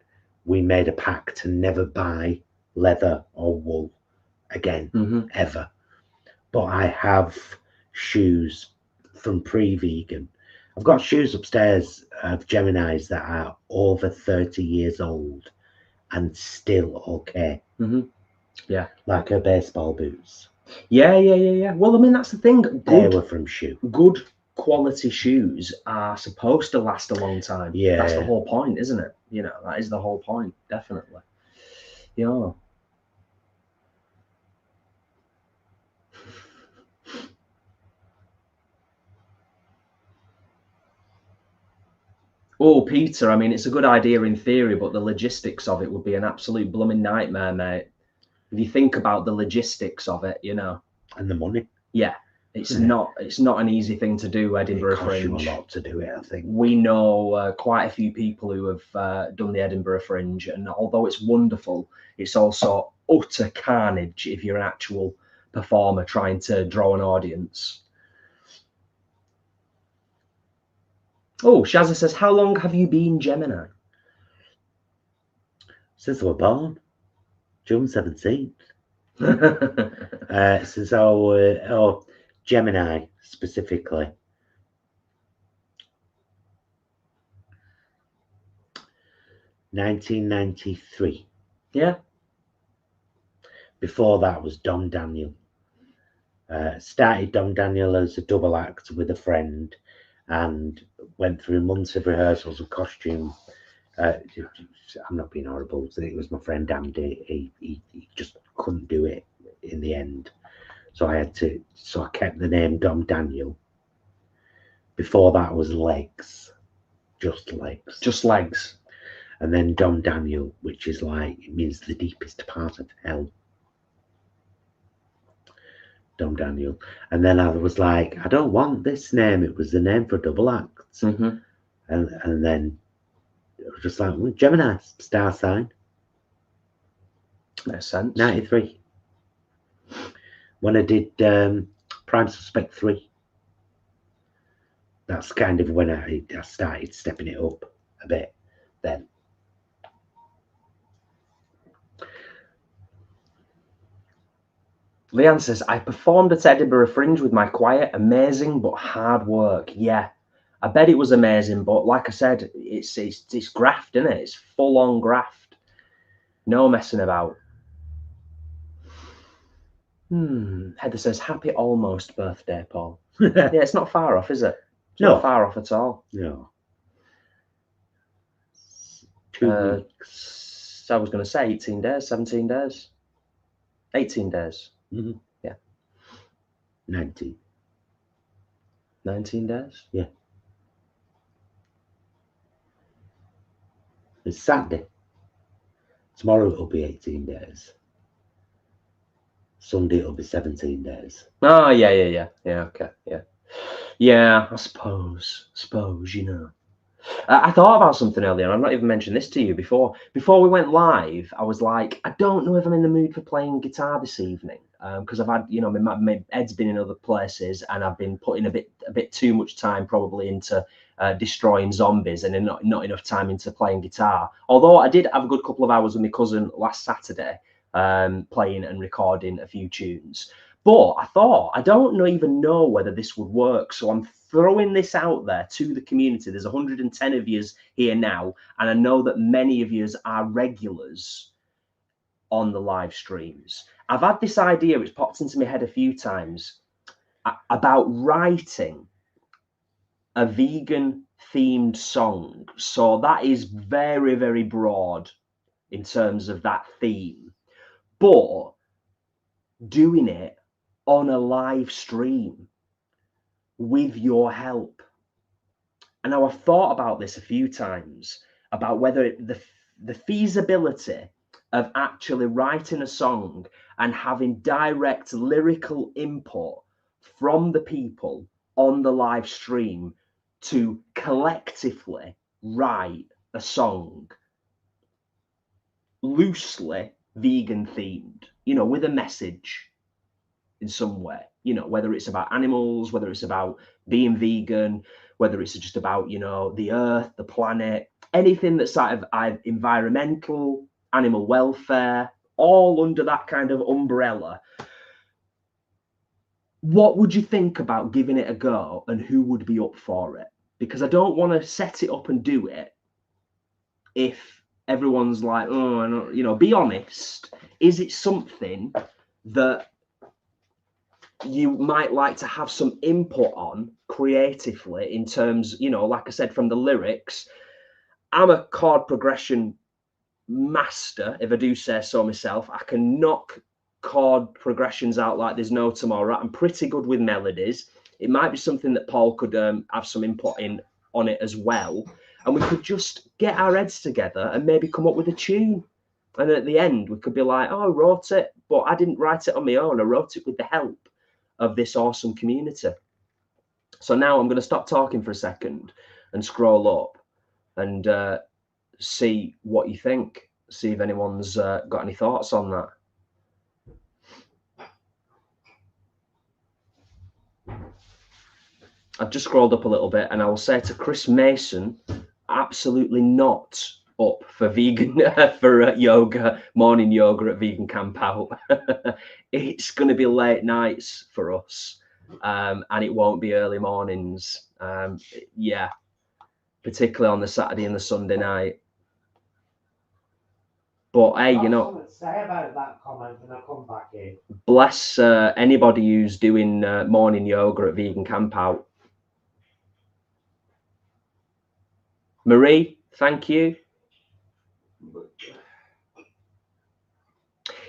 Speaker 1: we made a pact to never buy leather or wool again, ever. But I have shoes from pre-vegan. I've got shoes upstairs of Geminis that are over 30 years old and still okay.
Speaker 2: Yeah.
Speaker 1: Like her baseball boots.
Speaker 2: Yeah. Well, I mean, that's the thing.
Speaker 1: They were from Shoe.
Speaker 2: Good quality shoes are supposed to last a long time.
Speaker 1: Yeah.
Speaker 2: That's the whole point, isn't it? You know, that is the whole point, definitely. Yeah. Oh, Peter, I mean, it's a good idea in theory, but the logistics of it would be an absolute blooming nightmare, mate. If you think about the logistics of it, you know.
Speaker 1: And the money.
Speaker 2: Yeah. It's not an easy thing to do, Edinburgh Fringe.
Speaker 1: It costs you a lot to do it, I think.
Speaker 2: We know quite a few people who have done the Edinburgh Fringe, and although it's wonderful, it's also utter carnage if you're an actual performer trying to draw an audience. Oh, Shazza says, how long have you been Gemini?
Speaker 1: Since I was born, June 17th. Since I Gemini specifically. $1993.
Speaker 2: Yeah.
Speaker 1: Before that was Dom Daniel. Started Dom Daniel as a double act with a friend and went through months of rehearsals of costume. I'm not being horrible. It was my friend Andy. He just couldn't do it in the end. So I kept the name Dom Daniel. Before that was Legs. Just Legs.
Speaker 2: Just Legs.
Speaker 1: And then Dom Daniel, which is like, it means the deepest part of hell. Dom Daniel. And then I was like, I don't want this name. It was the name for double acts. And then it was just like, well, Gemini, star sign.
Speaker 2: Makes sense.
Speaker 1: 93. When I did Prime Suspect 3. That's kind of when I started stepping it up a bit then.
Speaker 2: Leanne says, I performed at Edinburgh Fringe with my choir. Amazing, but hard work. Yeah, I bet it was amazing. But like I said, it's graft, isn't it? It's full on graft. No messing about. Heather says, happy almost birthday, Paul. Yeah, it's not far off, is it? It's not far off at all.
Speaker 1: No.
Speaker 2: 2 weeks. I was going to say 18 days, 17 days. 18 days. Yeah.
Speaker 1: 19.
Speaker 2: 19 days?
Speaker 1: Yeah. It's Saturday. Tomorrow it'll be 18 days. Sunday it'll be 17 days.
Speaker 2: Oh, yeah. Yeah, okay, yeah. Yeah, I suppose, you know. I thought about something earlier, and I've not even mentioned this to you before. Before we went live, I was like, I don't know if I'm in the mood for playing guitar this evening, because I've had, you know, my head's been in other places, and I've been putting a bit too much time probably into destroying zombies, and not enough time into playing guitar. Although I did have a good couple of hours with my cousin last Saturday, playing and recording a few tunes. But I thought, I don't even know whether this would work. So I'm throwing this out there to the community. There's 110 of you here now. And I know that many of you are regulars on the live streams. I've had this idea, it's popped into my head a few times, about writing a vegan themed song. So that is very, very broad in terms of that theme. But doing it on a live stream with your help. And now I've thought about this a few times, about whether the feasibility of actually writing a song and having direct lyrical input from the people on the live stream to collectively write a song loosely vegan themed, you know, with a message in some way, you know, whether it's about animals, whether it's about being vegan, whether it's just about, you know, the earth, the planet, anything that's sort of environmental, animal welfare, all under that kind of umbrella. What would you think about giving it a go, and who would be up for it? Because I don't want to set it up and do it if everyone's like, oh, I don't, you know, be honest. Is it something that you might like to have some input on creatively in terms, you know, like I said, from the lyrics? I'm a chord progression master, if I do say so myself. I can knock chord progressions out like there's no tomorrow. I'm pretty good with melodies. It might be something that Paul could have some input in on it as well, and we could just get our heads together and maybe come up with a tune. And at the end we could be like, oh, I wrote it, but I didn't write it on my own. I wrote it with the help of this awesome community. So now I'm going to stop talking for a second and scroll up and see what you think. See if anyone's got any thoughts on that. I've just scrolled up a little bit, and I will say to Chris Mason, absolutely not up for vegan for yoga, morning yoga at Vegan Camp Out. It's going to be late nights for us, and it won't be early mornings. Yeah, particularly on the Saturday and the Sunday night. But hey, you know,
Speaker 1: say about that comment when I come back in.
Speaker 2: Bless anybody who's doing morning yoga at Vegan Camp Out. Marie, thank you.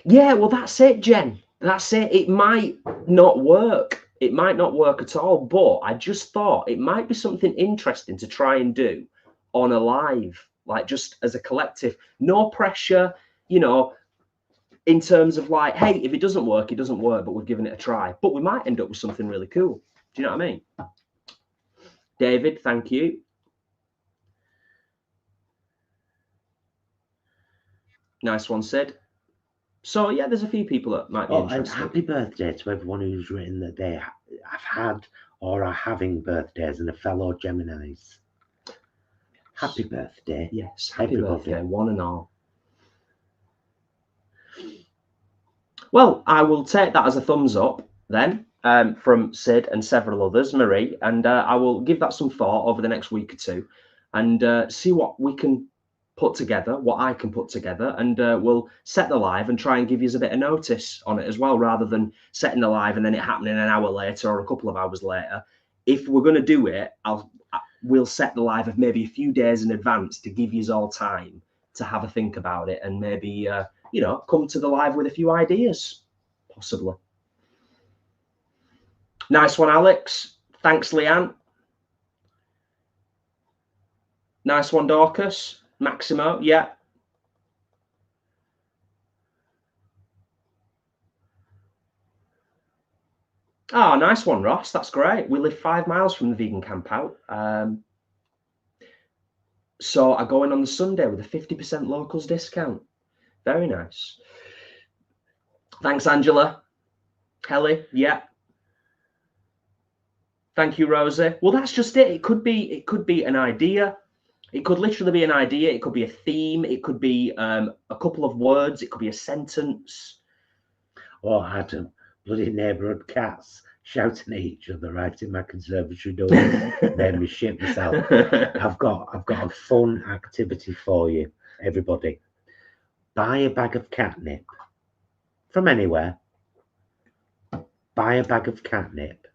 Speaker 2: Yeah, well, that's it, Jen. That's it. It might not work. It might not work at all. But I just thought it might be something interesting to try and do on a live, like just as a collective. No pressure, you know, in terms of like, hey, if it doesn't work, it doesn't work, but we've given it a try. But we might end up with something really cool. Do you know what I mean? David, thank you. Nice one, Sid. So yeah, there's a few people that might be interested.
Speaker 1: And happy birthday to everyone who's written that they have had or are having birthdays, and a fellow Geminis. Happy birthday.
Speaker 2: Yes, happy birthday, one and all. Well, I will take that as a thumbs up then, from Sid and several others, Marie, and I will give that some thought over the next week or two, and see what we can put together, what I can put together, and we'll set the live and try and give you a bit of notice on it as well, rather than setting the live and then it happening an hour later or a couple of hours later. If we're going to do it, we'll set the live of maybe a few days in advance to give you all time to have a think about it, and maybe you know, come to the live with a few ideas, possibly. Nice one, Alex. Thanks, Leanne. Nice one, Dorcas. Maximo, yeah. Oh, nice one, Ross. That's great. We live 5 miles from the Vegan Camp Out. So I go in on the Sunday with a 50% locals discount. Very nice. Thanks, Angela. Kelly, yeah. Thank you, Rosie. Well, that's just it. It could be an idea. It could literally be an idea. It could be a theme. It could be a couple of words. It could be a sentence.
Speaker 1: Or Adam, bloody neighbourhood cats shouting at each other right in my conservatory door. Made me shit myself. I've got a fun activity for you, everybody. Buy a bag of catnip from anywhere. Buy a bag of catnip.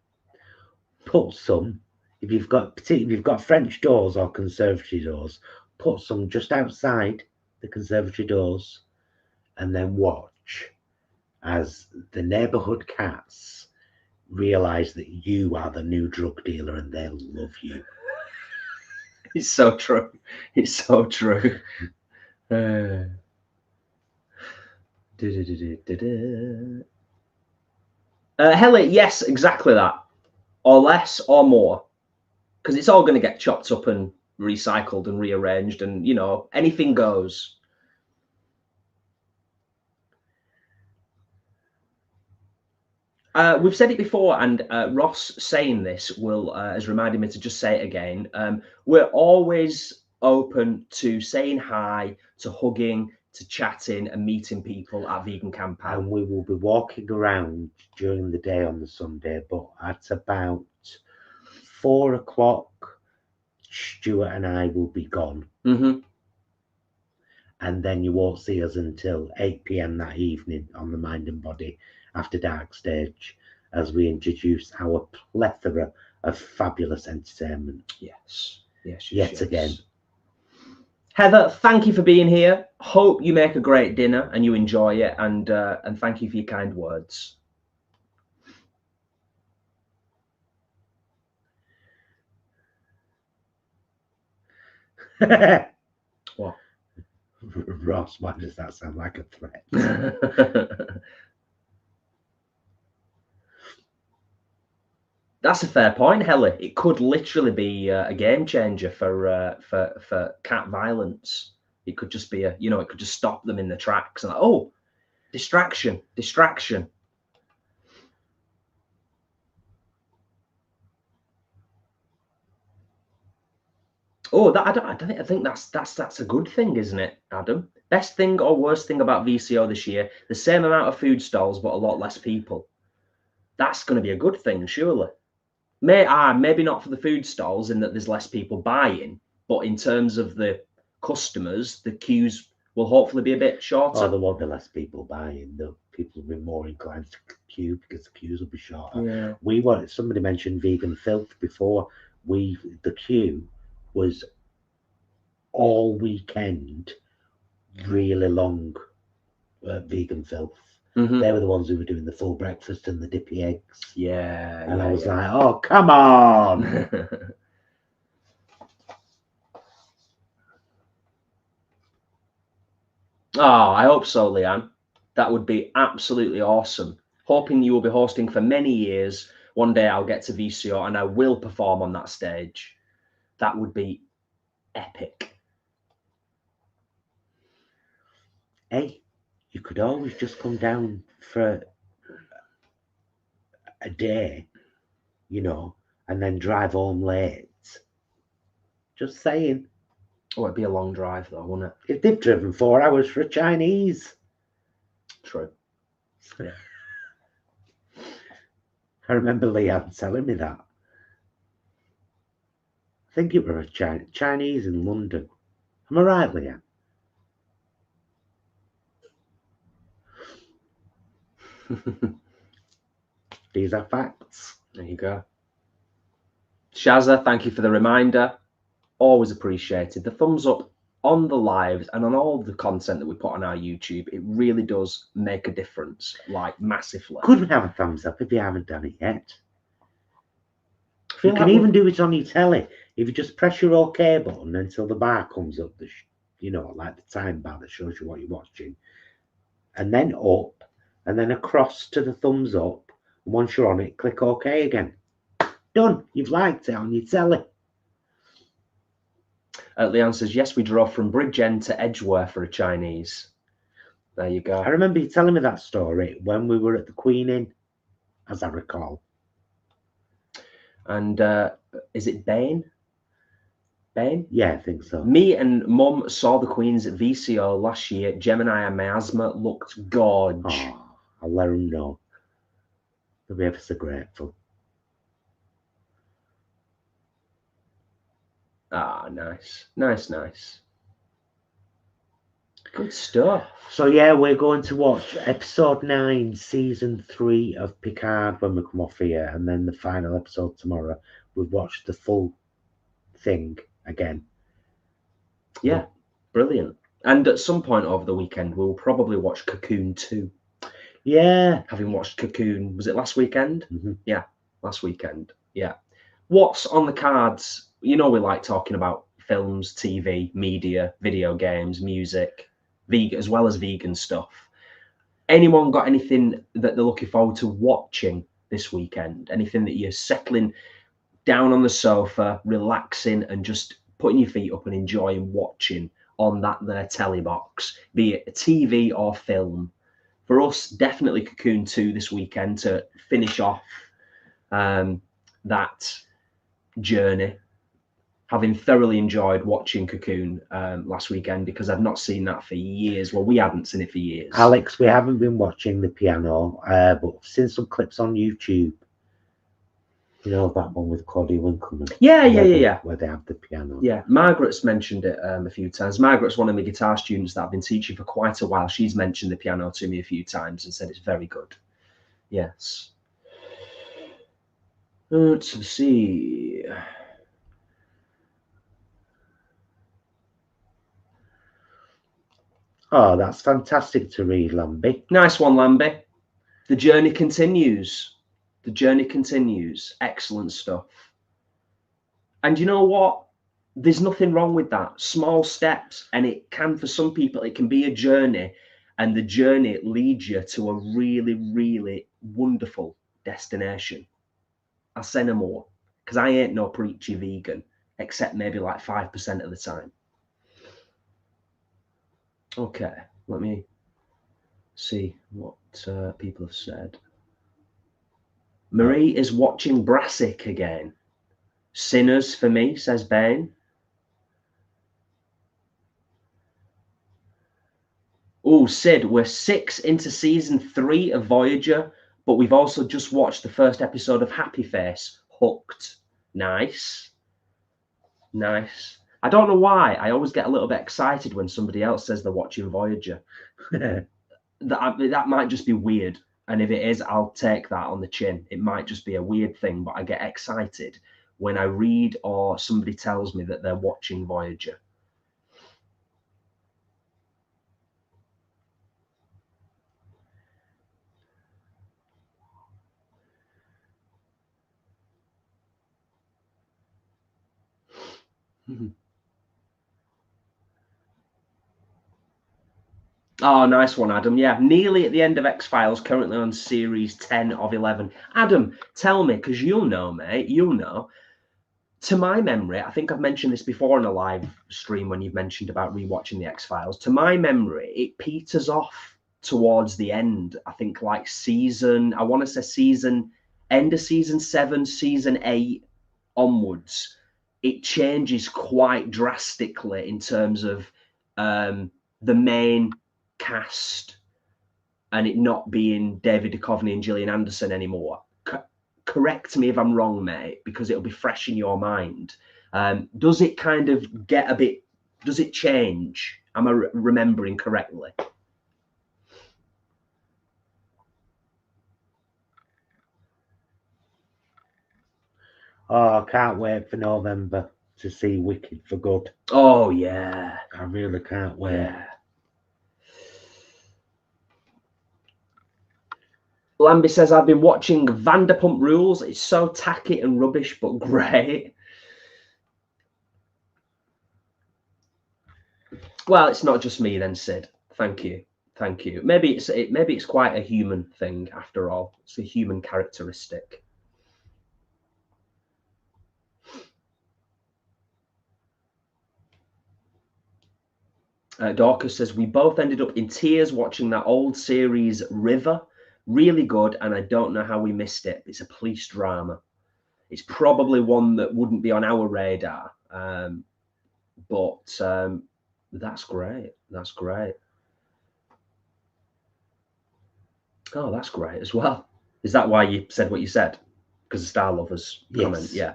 Speaker 1: Put some If you've got French doors or conservatory doors, put some just outside the conservatory doors, and then watch as the neighbourhood cats realise that you are the new drug dealer and they'll love you.
Speaker 2: It's so true. It's so true. Helly, yes, exactly that. Or less or more. Because it's all going to get chopped up and recycled and rearranged, and, you know, anything goes. We've said it before, and Ross saying this has reminded me to just say it again. We're always open to saying hi, to hugging, to chatting and meeting people at Vegan Compound.
Speaker 1: And we will be walking around during the day on the Sunday, but at about 4 o'clock, Stuart and I will be gone.
Speaker 2: Mm-hmm.
Speaker 1: And then you won't see us until 8 p.m. that evening on the Mind and Body After Dark stage, as we introduce our plethora of fabulous entertainment.
Speaker 2: Yes.
Speaker 1: Yet again.
Speaker 2: Heather, thank you for being here. Hope you make a great dinner and you enjoy it, and thank you for your kind words. What?
Speaker 1: Ross, why does that sound like a threat?
Speaker 2: That's a fair point, Helly. It could literally be a game changer for cat violence. It could just be it could just stop them in the tracks and oh, distraction. Oh, I think that's a good thing, isn't it, Adam? Best thing or worst thing about VCO this year? The same amount of food stalls, but a lot less people. That's going to be a good thing, surely. Maybe not for the food stalls in that there's less people buying, but in terms of the customers, the queues will hopefully be a bit shorter.
Speaker 1: Oh, there won't be less people buying. The people will be more inclined to queue because the queues will be shorter.
Speaker 2: Yeah.
Speaker 1: Somebody mentioned vegan filth before. The queue was all weekend really long. Vegan filth.
Speaker 2: Mm-hmm.
Speaker 1: They were the ones who were doing the full breakfast and the dippy eggs.
Speaker 2: Yeah.
Speaker 1: And I was like, oh, come on.
Speaker 2: Oh, I hope so, Leanne. That would be absolutely awesome. Hoping you will be hosting for many years. One day I'll get to VCO and I will perform on that stage. That would be epic.
Speaker 1: Hey, you could always just come down for a day, and then drive home late. Just saying.
Speaker 2: Oh, it'd be a long drive though, wouldn't it?
Speaker 1: If they've driven 4 hours for a Chinese.
Speaker 2: True. Yeah.
Speaker 1: I remember Leanne telling me that. I think it were a Chinese in London. Am I right, Leanne? These are facts.
Speaker 2: There you go. Shazza, thank you for the reminder. Always appreciated. The thumbs up on the lives and on all the content that we put on our YouTube. It really does make a difference, like massively.
Speaker 1: Could we have a thumbs up if you haven't done it yet? You can even do it on your telly. If you just press your OK button until the bar comes up, like the time bar that shows you what you're watching, and then up, and then across to the thumbs up. And once you're on it, click OK again. Done. You've liked it on your telly.
Speaker 2: Leanne says, yes, we drove from Bridgend to Edgware for a Chinese. There you go.
Speaker 1: I remember you telling me that story when we were at the Queen Inn, as I recall.
Speaker 2: And is it Bain? Bain?
Speaker 1: Yeah, I think so.
Speaker 2: Me and Mum saw the Queens at VCO last year. Gemini and miasma looked gorge.
Speaker 1: Oh, I'll let them know. They'll be ever so grateful.
Speaker 2: Ah, nice. Nice. Good stuff.
Speaker 1: So yeah, we're going to watch episode 9, season 3 of Picard when we come off here, and then the final episode tomorrow. we've watched the full thing again.
Speaker 2: Yeah, brilliant. And at some point over the weekend, we'll probably watch Cocoon 2.
Speaker 1: Yeah.
Speaker 2: Having watched Cocoon, was it last weekend?
Speaker 1: Mm-hmm.
Speaker 2: Yeah, last weekend. Yeah. What's on the cards? You know, we like talking about films, TV, media, video games, music, vegan, as well as vegan stuff. Anyone got anything that they're looking forward to watching this weekend? Anything that you're settling down on the sofa, relaxing, and just putting your feet up and enjoying watching on that there telly box, be it a TV or film? For us, definitely Cocoon 2 this weekend to finish off that journey. Having thoroughly enjoyed watching Cocoon last weekend, because I've not seen that for years. Well, we hadn't seen it for years.
Speaker 1: Alex, we haven't been watching The Piano, but I've seen some clips on YouTube. You know that one with Claudia Winkleman?
Speaker 2: Yeah.
Speaker 1: Where they have the piano.
Speaker 2: Yeah, Margaret's mentioned it a few times. Margaret's one of the guitar students that I've been teaching for quite a while. She's mentioned the piano to me a few times and said it's very good. Yes. Let's see.
Speaker 1: Oh, that's fantastic to read, Lambie.
Speaker 2: Nice one, Lambie. The journey continues. The journey continues. Excellent stuff. And you know what? There's nothing wrong with that. Small steps, and it can, for some people, it can be a journey, and the journey leads you to a really, really wonderful destination. I'll say no more, because I ain't no preachy vegan, except maybe like 5% of the time. Okay, let me see what people have said. Marie is watching Brassic again. Sinners for me, says Ben. Oh, Sid, we're 6 into season 3 of Voyager, but we've also just watched the first episode of Happy Face, Hooked. Nice. Nice. I don't know why. I always get a little bit excited when somebody else says they're watching Voyager. That might just be weird. And if it is, I'll take that on the chin. It might just be a weird thing, but I get excited when I read or somebody tells me that they're watching Voyager. Oh, nice one, Adam. Yeah, nearly at the end of X-Files, currently on series 10 of 11. Adam, tell me, because you'll know, mate, you'll know. To my memory, I think I've mentioned this before in a live stream when you've mentioned about rewatching the X-Files. To my memory, it peters off towards the end. I think like I want to say end of season 7, season 8 onwards, it changes quite drastically in terms of the main cast and it not being David Duchovny and Gillian Anderson anymore. Correct me if I'm wrong, mate, because it'll be fresh in your mind. Does it kind of get a bit, does it change? Am I remembering correctly?
Speaker 1: Oh, I can't wait for November to see Wicked for good.
Speaker 2: Oh, yeah.
Speaker 1: I really can't wait.
Speaker 2: Yeah. Lambie says, I've been watching Vanderpump Rules. It's so tacky and rubbish, but great. Well, it's not just me then, Sid. Thank you. Thank you. Maybe it's quite a human thing after all. It's a human characteristic. Dorcas says, we both ended up in tears watching that old series River. Really good, and I don't know how we missed it. It's a police drama. It's probably one that wouldn't be on our radar, but that's great. That's great. Oh, that's great as well. Is that why you said what you said? Because the Star Lovers comment?
Speaker 1: Yeah.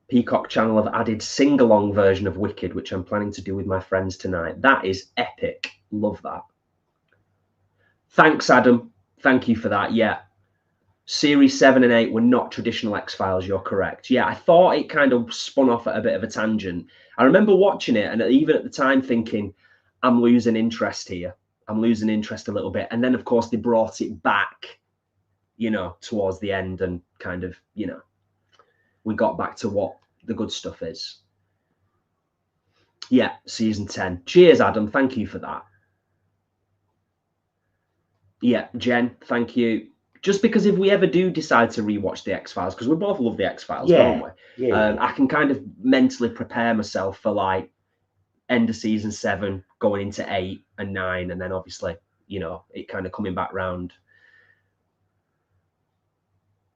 Speaker 2: Peacock Channel have added sing-along version of Wicked, which I'm planning to do with my friends tonight. That is epic. Love that. Thanks, Adam. Thank you for that. Yeah. Series 7 and 8 were not traditional X-Files, you're correct. Yeah, I thought it kind of spun off at a bit of a tangent. I remember watching it and even at the time thinking, I'm losing interest here. I'm losing interest a little bit. And then, of course, they brought it back, you know, towards the end and kind of, you know, we got back to what the good stuff is. Yeah, season 10. Cheers, Adam. Thank you for that. Yeah, Jen, thank you. Just because if we ever do decide to rewatch the X-Files, because we both love the X-Files, don't we?
Speaker 1: Yeah.
Speaker 2: I can kind of mentally prepare myself for like end of season 7, going into 8 and 9, and then obviously, you know, it kind of coming back round.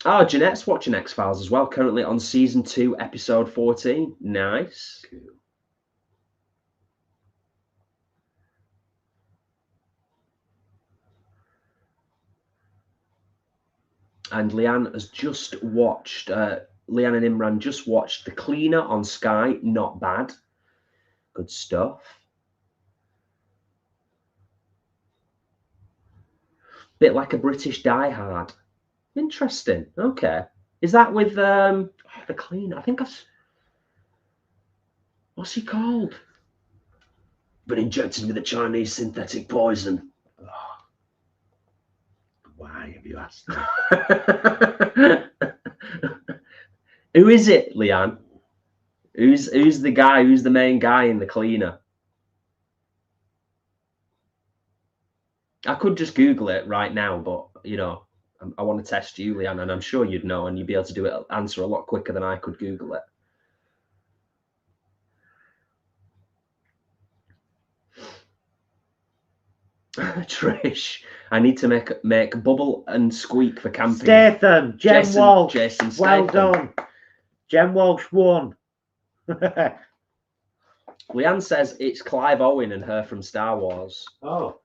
Speaker 2: Oh, Jeanette's watching X-Files as well, currently on season 2, episode 14. Nice. Cool. And Leanne has just watched, Leanne and Imran just watched The Cleaner on Sky. Not bad. Good stuff. Bit like a British Die Hard. Interesting. Okay. Is that with The Cleaner? I think I've... What's he called? Been injected with a Chinese synthetic poison.
Speaker 1: Oh. Why have you asked me?
Speaker 2: Who is it, Leanne? Who's the guy? Who's the main guy in The Cleaner? I could just Google it right now, but you know, I want to test you, Leanne, and I'm sure you'd know, and you'd be able to do it, answer a lot quicker than I could Google it. Trish, I need to make Bubble and Squeak for camping.
Speaker 1: Statham, Jen Walsh.
Speaker 2: Jason Statham.
Speaker 1: Well done. Jen Walsh won.
Speaker 2: Leanne says it's Clive Owen and her from Star Wars.
Speaker 1: Oh.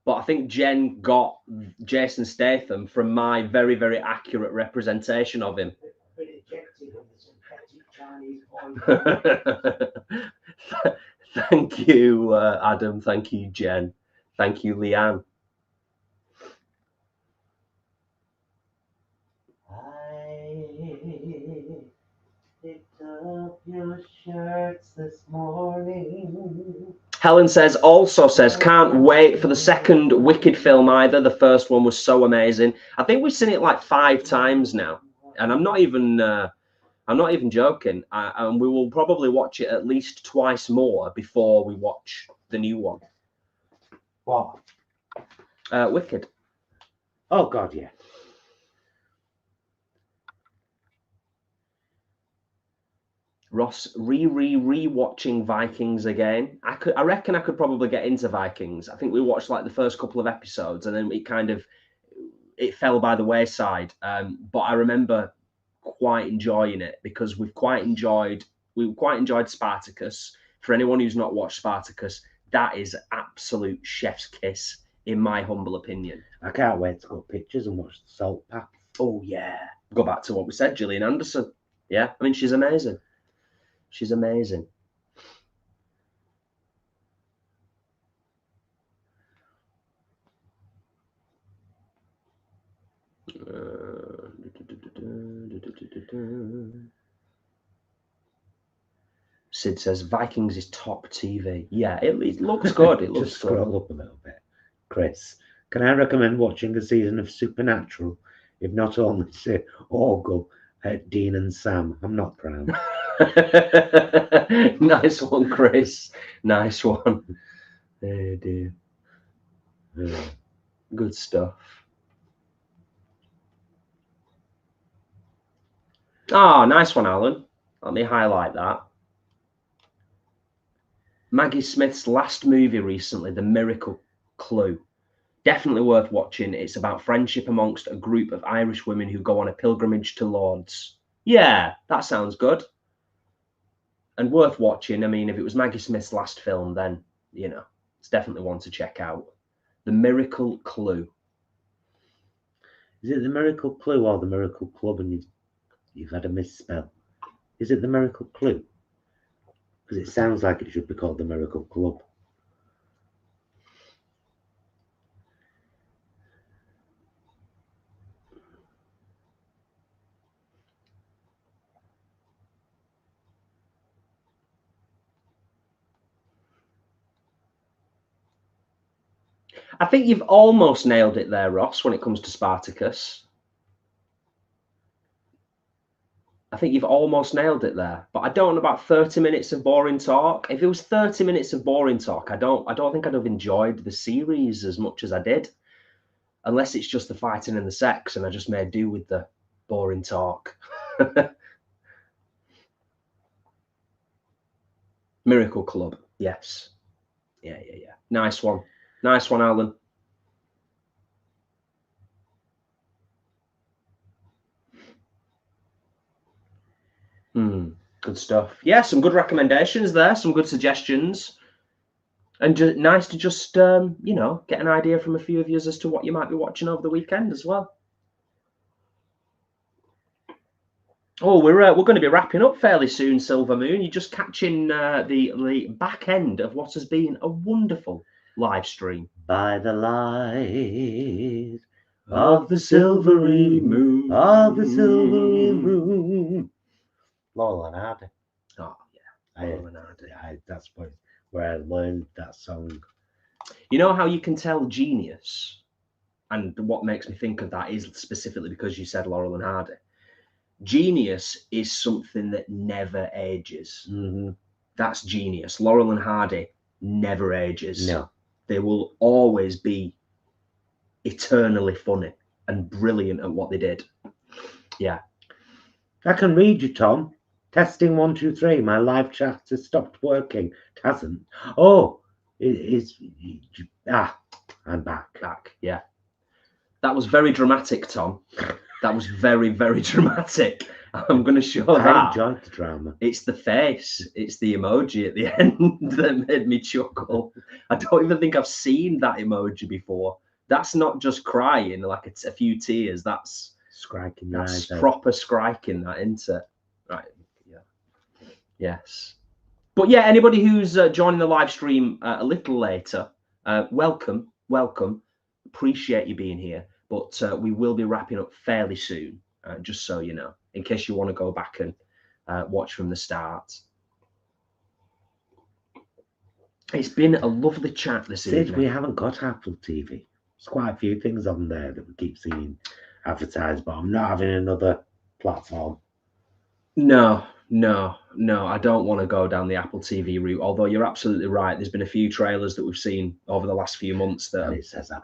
Speaker 2: But I think Jen got Jason Statham from my very, very accurate representation of him. Thank you, Adam. Thank you, Jen. Thank you, Leanne.
Speaker 1: I picked up your shirts this morning.
Speaker 2: Helen also says, can't wait for the second Wicked film either. The first one was so amazing. I think we've seen it like 5 times now, and I'm not even joking. And we will probably watch it at least twice more before we watch the new one.
Speaker 1: What?
Speaker 2: Wicked.
Speaker 1: Oh God, yeah.
Speaker 2: Ross re-watching Vikings again. I reckon I could probably get into Vikings. I think we watched like the first couple of episodes and then it fell by the wayside. But I remember quite enjoying it because we quite enjoyed Spartacus. For anyone who's not watched Spartacus, that is absolute chef's kiss in my humble opinion.
Speaker 1: I can't wait to go pictures and watch the Salt Path.
Speaker 2: Oh yeah. Go back to what we said, Gillian Anderson. Yeah, I mean she's amazing. She's amazing. Sid says Vikings is top TV. Yeah, it looks good. It looks
Speaker 1: Just
Speaker 2: good.
Speaker 1: scroll up a little bit. Chris, can I recommend watching a season of Supernatural? If not only say Orgle at Dean and Sam. I'm not proud.
Speaker 2: Nice one, Chris. Nice one. Oh dear. Good stuff. Oh, nice one, Alan. Let me highlight that. Maggie Smith's last movie recently, The Miracle Clue. Definitely worth watching. It's about friendship amongst a group of Irish women who go on a pilgrimage to Lourdes. Yeah, that sounds good. And worth watching. I mean, if it was Maggie Smith's last film, then, you know, it's definitely one to check out. The Miracle Clue.
Speaker 1: Is it The Miracle Clue or The Miracle Club and you've had a misspell? Is it The Miracle Clue? Because it sounds like it should be called The Miracle Club.
Speaker 2: I think you've almost nailed it there, Ross, when it comes to Spartacus. I think you've almost nailed it there. But I don't know about 30 minutes of boring talk. If it was 30 minutes of boring talk, I don't think I'd have enjoyed the series as much as I did. Unless it's just the fighting and the sex, and I just made do with the boring talk. Miracle Club, yes. Yeah. Nice one, Alan. Good stuff. Yeah, some good recommendations there, some good suggestions, and just nice to just you know, get an idea from a few of you as to what you might be watching over the weekend as well. Oh, we're going to be wrapping up fairly soon, Silver Moon. You're just catching the back end of what has been a wonderful live stream.
Speaker 1: By the light of the silvery moon, Laurel and Hardy.
Speaker 2: Oh yeah, Laurel and Hardy.
Speaker 1: That's where I learned that song.
Speaker 2: You know how you can tell genius, and what makes me think of that is specifically because you said Laurel and Hardy. Genius is something that never ages. That's genius. Laurel and Hardy never ages.
Speaker 1: No.
Speaker 2: They will always be eternally funny and brilliant at what they did. Yeah.
Speaker 1: I can read you, Tom. Testing 1, 2, 3. My live chat has stopped working. It hasn't. Oh, I'm back.
Speaker 2: Yeah. That was very dramatic, Tom. That was very, very dramatic. I'm going to show that.
Speaker 1: I enjoyed the drama.
Speaker 2: It's the face. It's the emoji at the end that made me chuckle. I don't even think I've seen that emoji before. That's not just crying, like a few tears. That's
Speaker 1: scriking.
Speaker 2: That's proper scriking, that, isn't it? Right. Yeah. Yes. But yeah, anybody who's joining the live stream a little later, welcome. Appreciate you being here. But we will be wrapping up fairly soon, just so you know, in case you want to go back and watch from the start. It's been a lovely chat this evening.
Speaker 1: We haven't got Apple TV. There's quite a few things on there that we keep seeing advertised, but I'm not having another platform.
Speaker 2: No, I don't want to go down the Apple TV route, although you're absolutely right. There's been a few trailers that we've seen over the last few months that are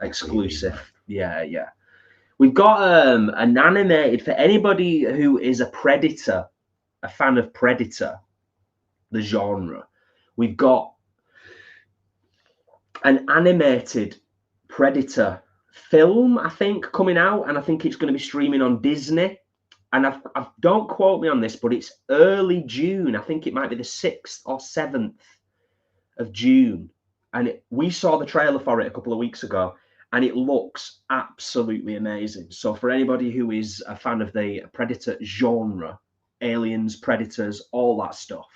Speaker 2: exclusive. TV. Yeah. We've got an animated, for anybody who is a Predator, a fan of Predator, the genre, we've got an animated Predator film, I think, coming out, and I think it's going to be streaming on Disney. And I've don't quote me on this, but it's early June. I think it might be the 6th or 7th of June. And we saw the trailer for it a couple of weeks ago, and it looks absolutely amazing. So for anybody who is a fan of the Predator genre, aliens, predators, all that stuff,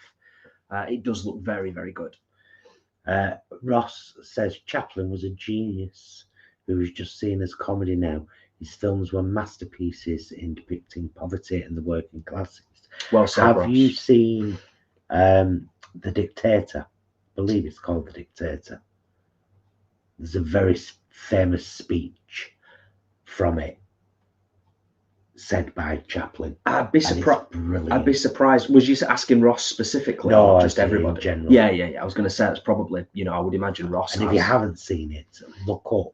Speaker 2: it does look very, very good.
Speaker 1: Ross says Chaplin was a genius who is just seen as comedy now. His films were masterpieces in depicting poverty and the working classes.
Speaker 2: Well said,
Speaker 1: Have
Speaker 2: Ross.
Speaker 1: you seen The Dictator? I believe it's called The Dictator. There's a very famous speech from it said by Chaplin.
Speaker 2: I'd be surprised. Was you asking Ross specifically,
Speaker 1: no,
Speaker 2: or just everybody?
Speaker 1: In general.
Speaker 2: Yeah. I was going to say it's probably, I would imagine Ross.
Speaker 1: And if you haven't seen it, look up,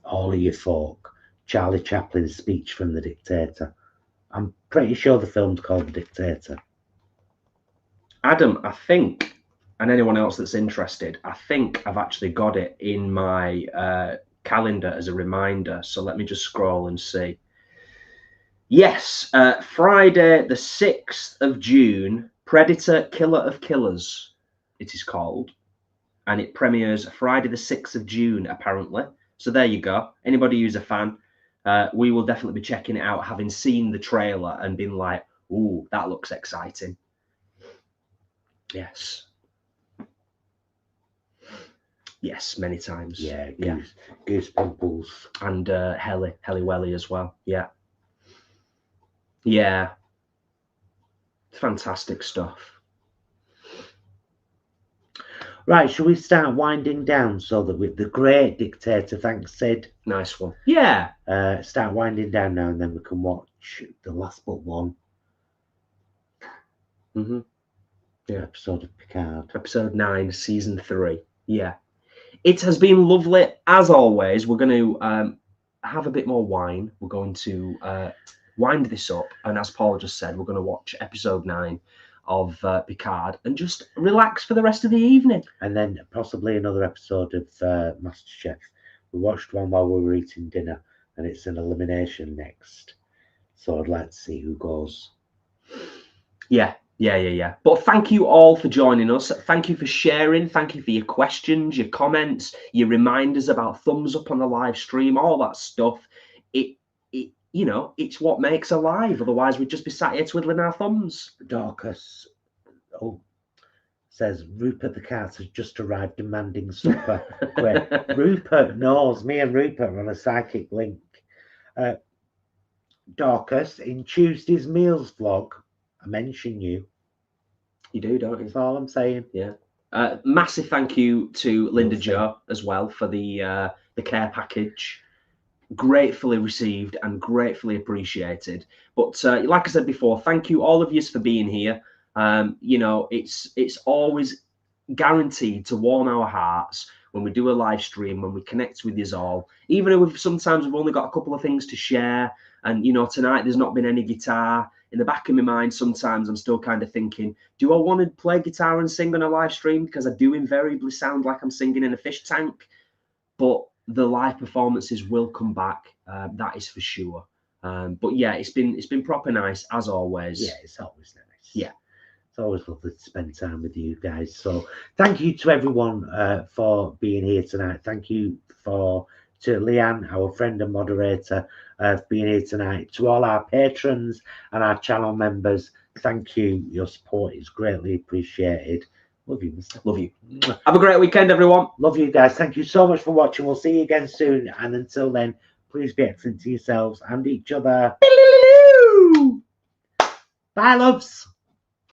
Speaker 1: all of you folk, Charlie Chaplin's speech from The Dictator. I'm pretty sure the film's called The Dictator.
Speaker 2: Adam, I think, and anyone else that's interested, I think I've actually got it in my calendar as a reminder. So let me just scroll and see. Yes, Friday the 6th of June, Predator Killer of Killers, it is called. And it premieres Friday the 6th of June, apparently. So there you go. Anybody who's a fan, we will definitely be checking it out, having seen the trailer and been like, ooh, that looks exciting. Yes. Yes, many times.
Speaker 1: Yeah. Goose Pimples.
Speaker 2: And Helly Welly as well. Yeah. Yeah. Fantastic stuff.
Speaker 1: Right, shall we start winding down so that with the great dictator, thanks Sid,
Speaker 2: Nice one. Yeah.
Speaker 1: start winding down now, and then we can watch the last but one
Speaker 2: Yeah.
Speaker 1: episode of Picard.
Speaker 2: Episode 9, season 3. Yeah. It has been lovely as always. We're going to have a bit more wine. We're going to wind this up, and as Paul just said, we're going to watch episode 9 of Picard and just relax for the rest of the evening.
Speaker 1: And then possibly another episode of MasterChef. We watched one while we were eating dinner, and it's an elimination next. So I'd like to see who goes.
Speaker 2: Yeah. But thank you all for joining us. Thank you for sharing. Thank you for your questions, your comments, your reminders about thumbs up on the live stream, all that stuff. It's what makes a live. Otherwise, we'd just be sat here twiddling our thumbs.
Speaker 1: Dorcas says Rupert the cat has just arrived demanding supper. Rupert knows. Me and Rupert are on a psychic link. Dorcas, in Tuesday's meals vlog, I mention you.
Speaker 2: You do, don't you?
Speaker 1: That's all I'm saying.
Speaker 2: Yeah. Massive thank you to Linda Jo as well for the care package. Gratefully received and gratefully appreciated. But like I said before, thank you all of you for being here. It's always guaranteed to warm our hearts when we do a live stream, when we connect with you all. Even if sometimes we've only got a couple of things to share, and tonight there's not been any guitar. In the back of my mind, sometimes I'm still kind of thinking, do I want to play guitar and sing on a live stream? Because I do invariably sound like I'm singing in a fish tank. But the live performances will come back. That is for sure. But yeah, it's been proper nice as always.
Speaker 1: Yeah, it's always nice.
Speaker 2: Yeah.
Speaker 1: It's always lovely to spend time with you guys. So thank you to everyone for being here tonight. Thank you to Leanne, our friend and moderator, for being here tonight. To all our patrons and our channel members, thank you. Your support is greatly appreciated. Love you, mister.
Speaker 2: Love you. Have a great weekend, everyone.
Speaker 1: Love you guys. Thank you so much for watching. We'll see you again soon. And until then, please be excellent to yourselves and each other. Bye, loves.